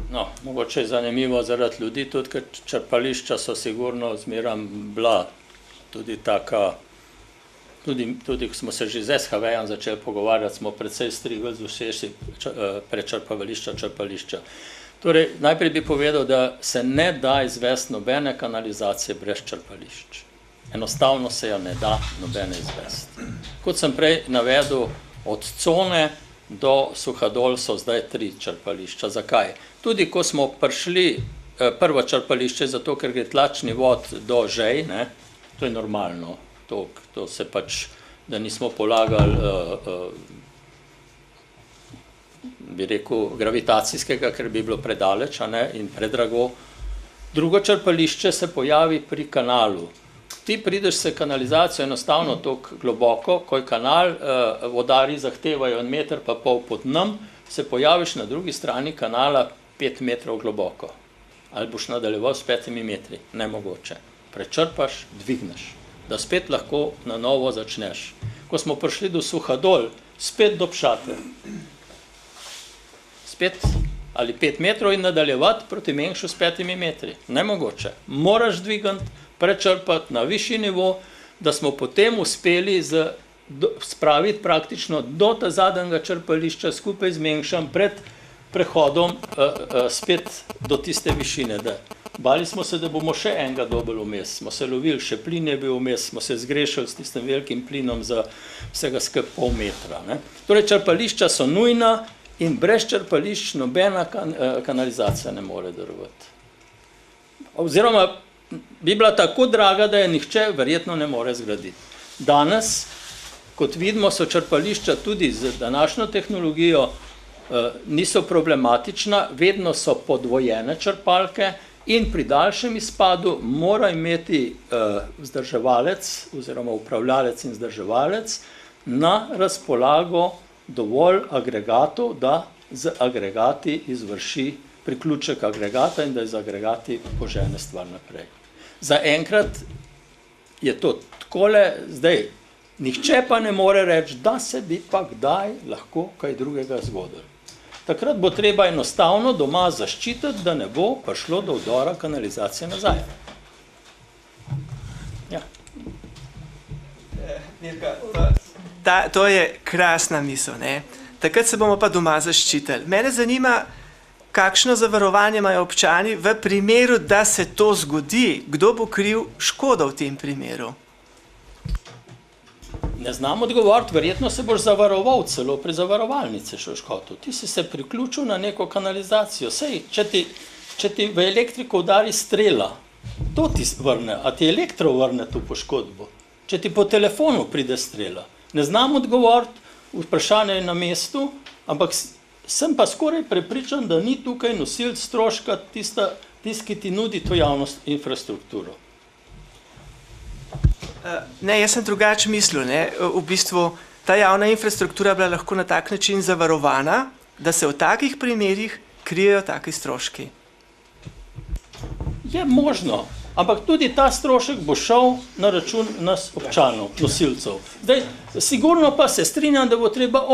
No, mogoče je zanimivo zaradi ljudi, tudi ker črpališča so sigurno zmeram bila tudi taka. Tudi, ko smo se že z SHV-jem začeli pogovarjati, smo precej strigli z vsesi črpališča. Torej, najprej bi povedal, da se ne da izvesti nobene kanalizacije brez črpališč. Enostavno se jo ne da nobene izvesti. Kot sem prej navedel, od Cone do Suhadol so zdaj 3 črpališča. Zakaj? Tudi, ko smo prišli prvo črpališče, zato ker gre tlačni vod do Žej, ne, to je normalno. To se pač, da nismo polagali, bi rekel, gravitacijskega, ker bi bilo predaleč in predrago. Drugo črpališče se pojavi pri kanalu. Ti prideš se kanalizacijo enostavno toliko globoko, ko je kanal, vodarji zahtevajo 1,5 metra pod dnom, se pojaviš na drugi strani kanala 5 metrov globoko. Ali boš nadaljeval s 5 metri? Nemogoče. Prečrpaš, dvigneš. Da spet lahko na novo začneš. Ko smo prišli do Suhadol, spet do Pšate. Spet ali 5 metrov in nadaljevati proti Mengšu s 5 metri. Nemogoče. Moraš dvigati, prečrpati na višji nivo, da smo potem uspeli spraviti praktično do ta zadnjega črpališča skupaj z Mengšem pred prehodom spet do tiste višine. Bali smo se, da bomo še enega dobili vmes, smo se lovili, še plin je bil vmes, smo se zgrešili s tistim velikim plinom za vsega skupaj pol metra. Torej, črpališča so nujna in brez črpališč nobena kanalizacija ne more delovati. Oziroma, bi bila tako draga, da je nihče verjetno ne more zgraditi. Danes, kot vidimo, so črpališča tudi z današnjo tehnologijo niso problematična, vedno so podvojene črpalke, in pri daljšem izpadu mora imeti vzdrževalec oziroma upravljalec in vzdrževalec na razpolago dovolj agregatov, da z agregati izvrši priključek agregata in da z agregati požene stvar naprej. Zaenkrat je to takole, zdaj, nihče pa ne more reči, da se bi pa kdaj lahko kaj drugega zgodilo. Takrat bo treba enostavno doma zaščititi, da ne bo prišlo do vdora kanalizacije nazaj. Ja. To je krasna misel, ne. Takrat se bomo pa doma zaščitili. Mene zanima, kakšno zavarovanje imajo občani v primeru, da se to zgodi. Kdo bo kriv škodo v tem primeru? Ne znam odgovoriti, verjetno se boš zavaroval celo pri zavarovalnici Šoškotu. Ti si se priključil na neko kanalizacijo. Sej, če ti v elektriko udari strela, to ti vrne, a ti elektro vrne to poškodbo. Če ti po telefonu pride strela. Ne znam odgovoriti, vprašanje je na mestu, ampak sem pa skoraj prepričan, da ni tukaj nosilc stroška tisti, ki ti nudi to javno infrastrukturo. Ne, jaz sem drugače mislil, ne. V bistvu ta javna infrastruktura bila lahko na tak način zavarovana, da se v takih primerih krijejo taki stroški. Je možno, ampak tudi ta strošek bo šel na račun nas občanov, nosilcev. Zdaj, sigurno pa se strinjam, da bo treba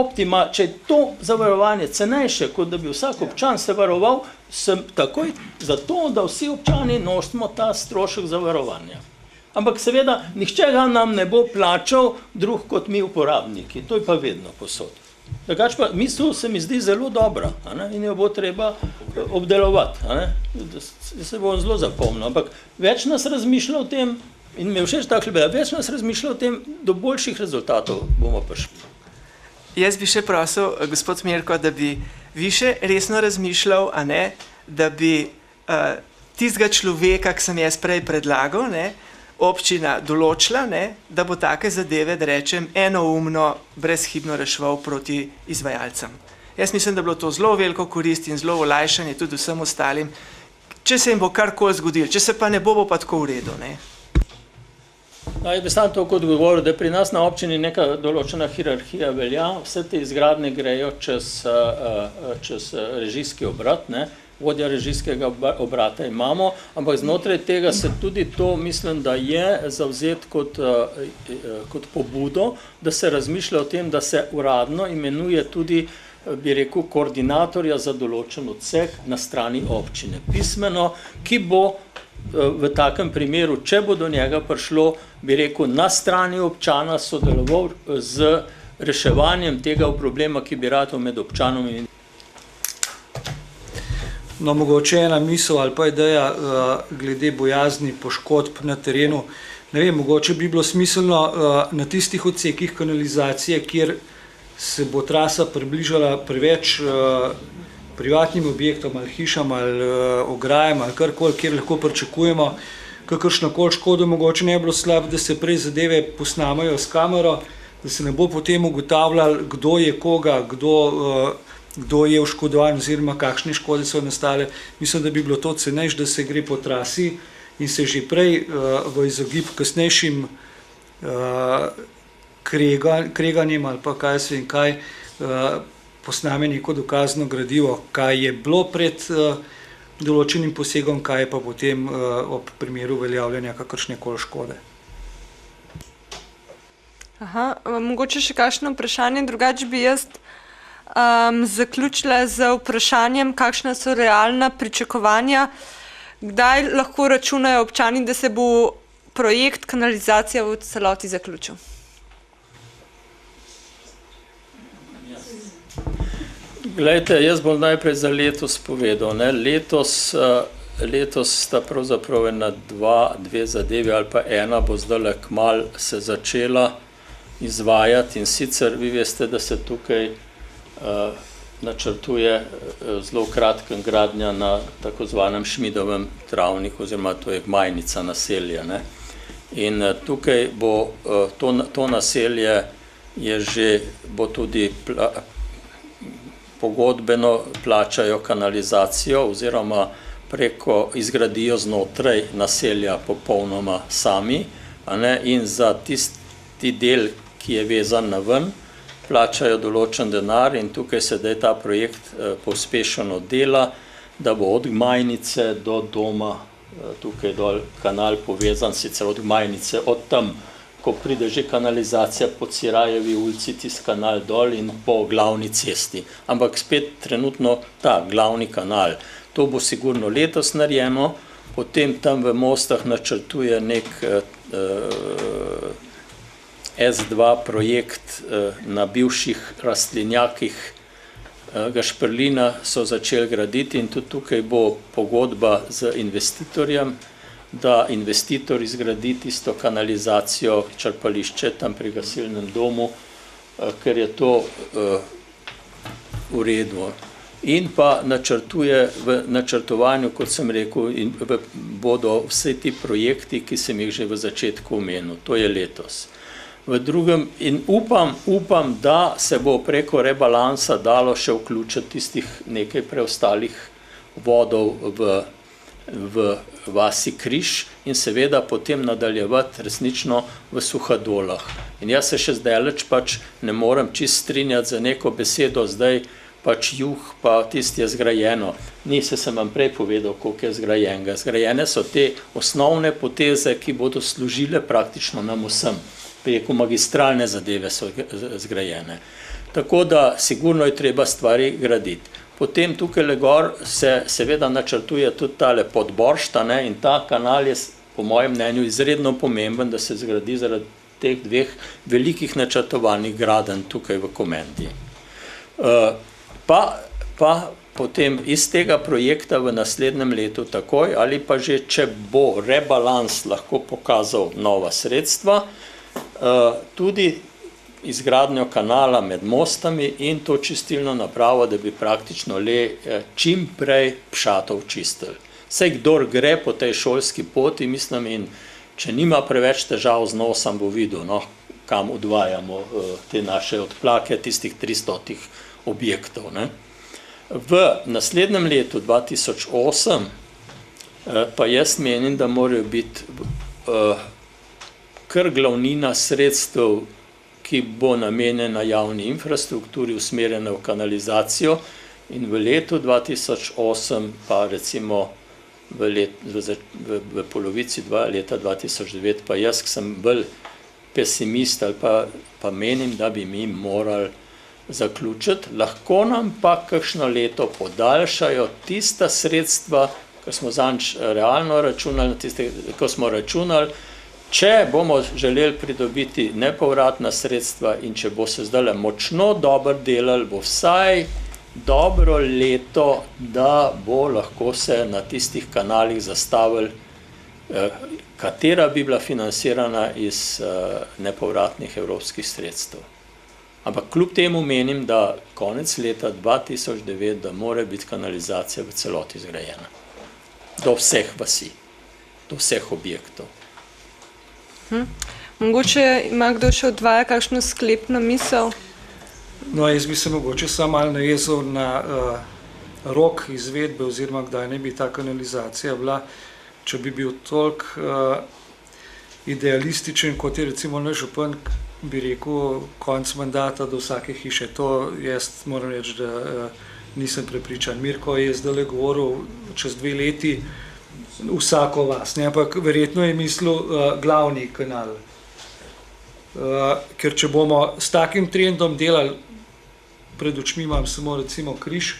če je to zavarovanje cenejše, kot da bi vsak občan se varoval, sem takoj za to, da vsi občani nosimo ta strošek zavarovanja. Ampak seveda, nihče ga nam ne bo plačal drug kot mi uporabniki. To je pa vedno posod. Drugače pa misel se mi zdi zelo dobra, in jo bo treba obdelovati. Se bom zelo zapomnil. Ampak več nas razmišlja o tem, in mi je všeč tako lebeda, več nas razmišlja o tem, do boljših rezultatov bomo prišli. Jaz bi še prosil, gospod Mirko, da bi više resno razmišljal, da bi tistega človeka, ki sem jaz prej predlagal, občina določila, da bo take zadeve, da rečem, enoumno, brezhibno reševal proti izvajalcem. Jaz mislim, da bi bilo to zelo veliko korist in zelo olajšanje tudi vsem ostalim, če se jim bo karkoli zgodilo, če se pa ne bo, bo pa tako v redu. Jaz bi sam to kot govoril, da pri nas na občini neka določena hierarhija velja, vse te izgradnje grejo čez režijski obrat, vodja režijskega obrata imamo, ampak znotraj tega se tudi to, mislim, da je zavzet kot pobudo, da se razmišlja o tem, da se uradno imenuje tudi, bi rekel, koordinatorja za določen odsek na strani občine. Pismeno, ki bo v takem primeru, če bo do njega prišlo, bi rekel, na strani občana sodeloval z reševanjem tega problema, ki bi ratal med občanom in No, mogoče ena misel ali pa ideja glede bojazni poškodb na terenu. Ne vem, mogoče bi bilo smiselno na tistih odsekih kanalizacije, kjer se bo trasa približala preveč privatnim objektom ali hišam ali ograjem ali karkoli, kjer lahko pričakujemo kakršnokoli škodo, mogoče ne bi bilo slabo, da se prej zadeve posnamajo s kamero, da se ne bo potem ugotavljalo, kdo je koga, kdo je oškodovan oziroma kakšne škode so nastale. Mislim, da bi bilo to cenejše, da se gre po trasi in se že prej v izogib kasnejšim kreganjem ali pa kaj se in kaj posname neko dokazno gradivo, kaj je bilo pred določenim posegom, kaj je pa potem ob primeru uveljavljanja kakršnekoli škode. Mogoče še kakšno vprašanje, drugače bi jaz zaključila z vprašanjem, kakšna so realna pričakovanja, kdaj lahko računajo občani, da se bo projekt kanalizacija v celoti zaključil. Glejte, jaz bom najprej za letos povedal. Letos sta pravzaprav dve zadevi ali pa ena bo zdajle kmalu se začela izvajati, in sicer vi veste, da se tukaj načrtuje zelo kratkem gradnja na tako zvanem Šmidovem travniku, oziroma to je Gmajnica naselje. In tukaj bo to naselje je že, bo tudi pogodbeno plačajo kanalizacijo oziroma preko izgradijo znotraj naselja popolnoma sami, in za tisti del, ki je vezan na ven, plačajo določen denar, in tukaj sedaj ta projekt pospešeno dela, da bo od Gmajnice do doma, tukaj dol kanal povezan, sicer od Gmajnice, od tam, ko pride že kanalizacija po Cirajevi ulici, tisti kanal dol in po glavni cesti. Ampak spet trenutno ta glavni kanal. To bo sigurno letos narejeno, potem tam v Mostah načrtuje nek S2 projekt na bivših rastlinjakih Gašperlina so začeli graditi, in tudi tukaj bo pogodba z investitorjem da investitor izgradi tisto kanalizacijo, črpališče tam pri gasilnem domu, ker je to v redu. In pa načrtuje v načrtovanju, kot sem rekel, in bodo vse ti projekti, ki sem jih že v začetku omenil, to je letos. V drugem, in upam, da se bo preko rebalansa dalo še vključiti tistih nekaj preostalih vodov v vasi Križ in seveda potem nadaljevati resnično v Suhadolah. In jaz se še zdaleč pač ne morem čist strinjati za neko besedo, zdaj pač juh, pa tisti je zgrajeno. Se sem vam prej povedal, koliko je zgrajenega. Zgrajene so te osnovne poteze, ki bodo služile praktično nam vsem. Preko magistralne zadeve so zgrajene. Tako da sigurno je treba stvari graditi. Potem tukaj le gor se seveda načrtuje tudi tale podboršta, in ta kanal je po mojem mnenju izredno pomemben, da se zgradi zaradi teh dveh velikih načrtovanih gradenj tukaj v Komendi. Pa potem iz tega projekta v naslednjem letu takoj, ali pa že, če bo rebalans lahko pokazal nova sredstva, tudi izgradnjo kanala med mostami in to čistilno napravo, da bi praktično le čim prej Pšatov čistili. Saj kdor gre po tej šolski poti, mislim, in če nima preveč težav z nosom, bo videl, kam odvajamo te naše odplake, tistih 300 objektov. V naslednjem letu 2008 pa jaz menim, da morajo biti kar glavnina sredstev, ki bo namenjena javni infrastrukturi, usmerjena v kanalizacijo, in v letu 2008 pa recimo v polovici leta 2009 pa jaz, ki sem bolj pesimist ali pa menim, da bi mi morali zaključiti, lahko nam pa kakšno leto podaljšajo tista sredstva, ko smo zanj realno računali, ko smo računali, če bomo želeli pridobiti nepovratna sredstva in če bo se zdaj močno dobro delali, bo vsaj dobro leto, da bo lahko se na tistih kanalih zastavili, katera bi bila financirana iz nepovratnih evropskih sredstev. Ampak kljub temu menim, da konec leta 2009, da mora biti kanalizacija v celoti zgrajena. Do vseh vasi, do vseh objektov. Mogoče ima kdo še od vaju kakšno sklepno misel? No, jaz bi se mogoče samo malo navezal na rok izvedbe oziroma kdaj ne bi ta kanalizacija bila, če bi bil toliko idealističen, kot je recimo naš župan, bi rekel, konec mandata do vsake hiše. To jaz moram reči, da nisem prepričan. Mirko je zdaj govoril čez 2 leti, vsako vas, ampak verjetno je mislil glavni kanal. Ker če bomo s takim trendom delali, pred očmi imam samo recimo Križ,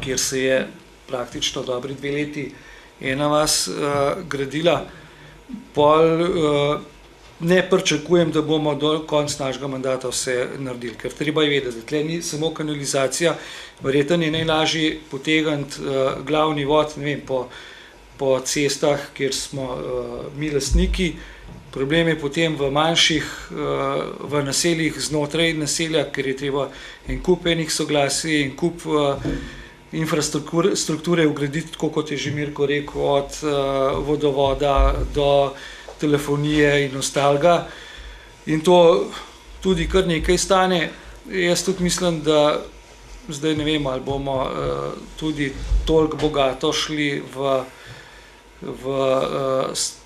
kjer se je praktično dobri 2 leti ena vas gradila, pol ne pričakujem, da bomo do konca našega mandata vse naredili, ker treba je vedeti, da tle ni samo kanalizacija, verjetno je najlažje potegniti glavni vod, ne vem, po cestah, kjer smo mi lastniki. Problem je potem v manjših, v naseljih znotraj naselja, ker je treba en kup enih soglasij, en kup infrastrukture ugraditi, tako kot je že Mirko rekel, od vodovoda do telefonije in ostalega. In to tudi kar nekaj stane. Jaz tudi mislim, da zdaj ne vem, ali bomo tudi toliko bogato šli v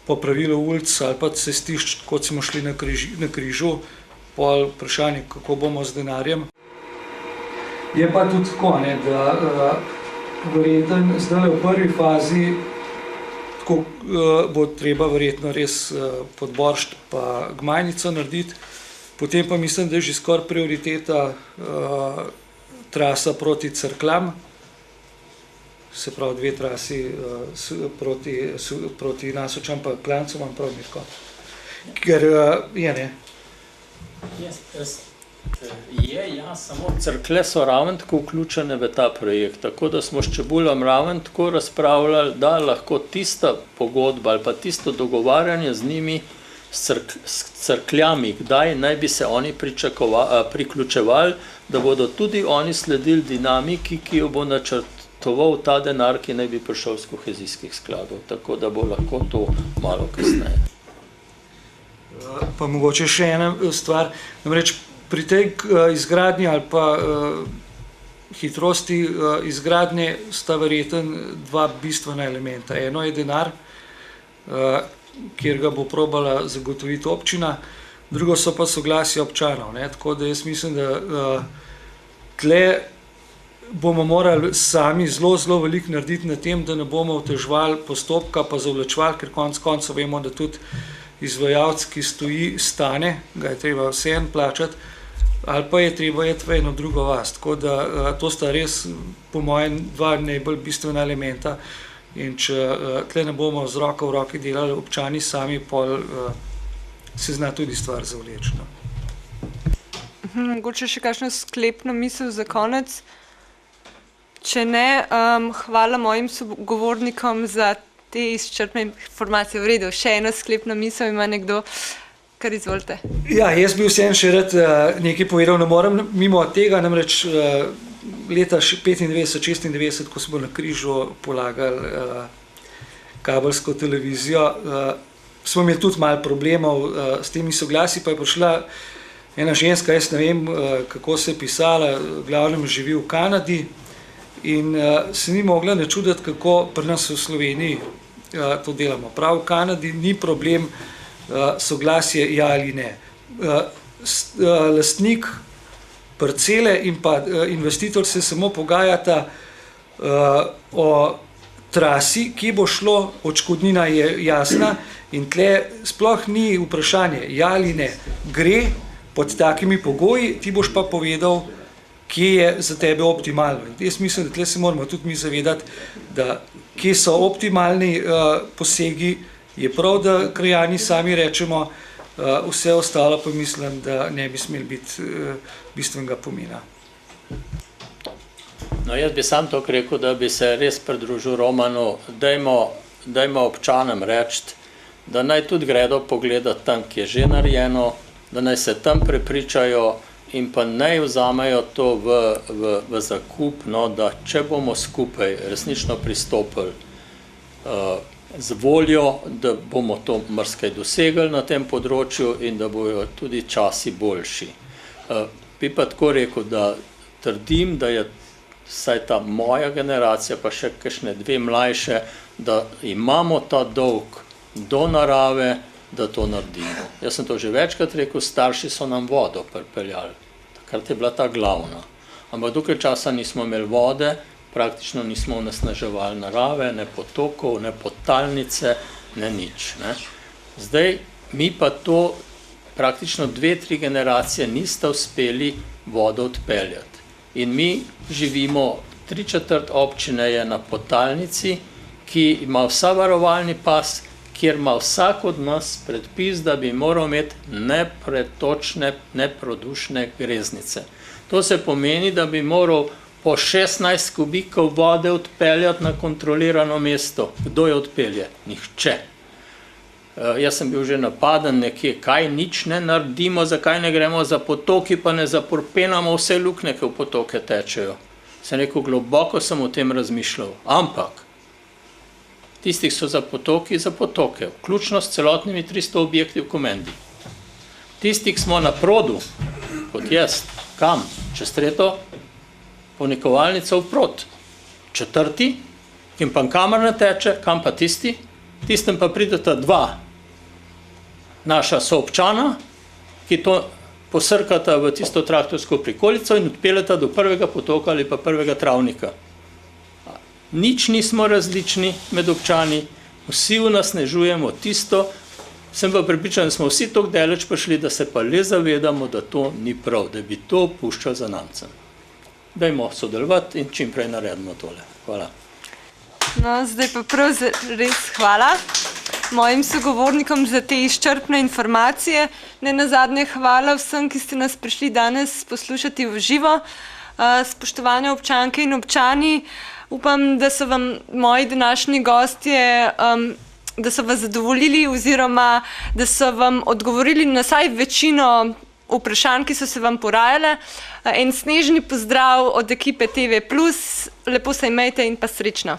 popravilo ulic ali pa cestišč, kot smo šli na Križu, pol vprašanje, kako bomo z denarjem. Je pa tudi tako, da verjetno zdaj v prvi fazi tako bo treba verjetno res Podboršt pa Gmajnico narediti, potem pa mislim, da je že skoraj prioriteta trasa proti Cerkljam, se pravi 2 trasi proti Nasočam pa Klancu, imam prav Mirko. Ker je ne. Ja, samo Cerklje so ravno tako vključene v ta projekt, tako da smo s Čebuljem ravno tako razpravljali, da lahko tista pogodba ali pa tisto dogovarjanje z njimi, s Cerkljami, kdaj naj bi se oni priključevali, da bodo tudi oni sledili dinamiki, ki jo bo načrtoval ta denar, ki naj bi prišel z kohezijskih skladov, tako da bo lahko to malo kasneje. Pa mogoče še ena stvar, namreč pri tej izgradnji ali pa hitrosti izgradnje sta verjeten dva bistvena elementa. Eno je denar, kjer ga bo probala zagotoviti občina, drugo so pa soglasje občanov. Tako da jaz mislim, da tle bomo morali sami zelo veliko narediti na tem, da ne bomo oteževali postopka pa zavlačevali, ker konec koncev vemo, da tudi izvajalec, ki stoji, stane, ga je treba vseeno plačati, ali pa je treba iti v eno drugo vas. Tako da to sta res, po mojem, dva najbolj bistvena elementa. In če tle ne bomo z roko v roki delali občani sami, pol se zna tudi stvar zavleči. Mogoče še kakšno sklepno misel za konec. Če ne, hvala mojim sogovornikom za te izčrpne informacije. V redu, še eno sklepno misel ima nekdo, kar izvolite. Ja, jaz bi vseeno še rad nekaj povedal, ne morem mimo tega, namreč leta 95-96, ko smo na Križu polagali kabelsko televizijo, smo imeli tudi malo problemov s temi soglasi, pa je prišla ena ženska, jaz ne vem, kako se je pisala, v glavnem živi v Kanadi in se ni mogla načuditi, kako pri nas v Sloveniji to delamo. Prav v Kanadi ni problem soglasje ja ali ne. Lastnik parcele in pa investitor se samo pogajata o trasi, ki bo šlo, odškodnina je jasna in tle sploh ni vprašanje, ja ali ne. Gre pod takimi pogoji, ti boš pa povedal, kje je za tebe optimalno. Jaz mislim, da tle se moramo tudi mi zavedati, da kje so optimalni posegi, je prav, da krajani sami rečemo, vse ostalo pa mislim, da ne bi smeli biti bistvenega pomena. No, jaz bi sam to rekel, da bi se res pridružil Romanu, dajmo občanom reči, da naj tudi gredo pogledati tam, ki je že narejeno, da naj se tam prepričajo in pa naj vzamejo to v zakup, no, da če bomo skupaj resnično pristopili z voljo, da bomo to marsikaj dosegli na tem področju in da bojo tudi časi boljši. Bi pa tako rekel, da trdim, da je vsaj ta moja generacija, pa še kakšne dve mlajše, da imamo ta dolg do narave, da to naredimo. Jaz sem to že večkrat rekel, starši so nam vodo pripeljali, takrat je bila ta glavna. Ampak dokaj časa nismo imeli vode, praktično nismo onesnaževali narave, ne potokov, ne podtalnice, ne nič. Zdaj, mi pa to praktično 2-3 generacije nista uspeli vodo odpeljati. In mi živimo, 3/4 občine je na podtalnici, ki ima vsa varovalni pas, kjer ima vsak od nas predpis, da bi moral imeti nepretočne, neprodušne greznice. To se pomeni, da bi moral po 16 kubikov vode odpeljati na kontrolirano mesto. Kdo jo odpelje? Nihče. Jaz sem bil že napaden nekje, kaj nič ne naredimo, zakaj ne gremo za potoki, pa ne zaporpenamo vse luknje, ki v potoke tečejo. Sem rekel, globoko sem o tem razmišljal. Ampak tistih so za potoke, vključno s celotnimi 300 objekti v Komendi. Tistih smo na produ, kot jaz, kam? Čez Treto, ponikovalnica vprot. 4., kim pa kamar ne teče, kam pa tisti? Tistem pa prideta 2 naša soobčana, ki to posrkata v tisto traktorsko prikolico in odpeljata do prvega potoka ali pa prvega travnika. Nič nismo različni med občani, vsi vnasnežujemo tisto, sem pa prepričan, da smo vsi tako daleč prišli, da se pa le zavedamo, da to ni prav, da bi to puščali za namcem. Dajmo sodelovati in čim prej naredimo tole. Hvala. No, zdaj pa prav res hvala. mojim sogovornikom za te izčrpne informacije. Ne nazadnje hvala vsem, ki ste nas prišli danes poslušati v živo. Spoštovane občanke in občani, upam, da so vam moji današnji gostje da so vas zadovoljili oziroma da so vam odgovorili na vsaj večino vprašanj, ki so se vam porajale. En snežni pozdrav od ekipe TV+, lepo se imejte in pa srečno.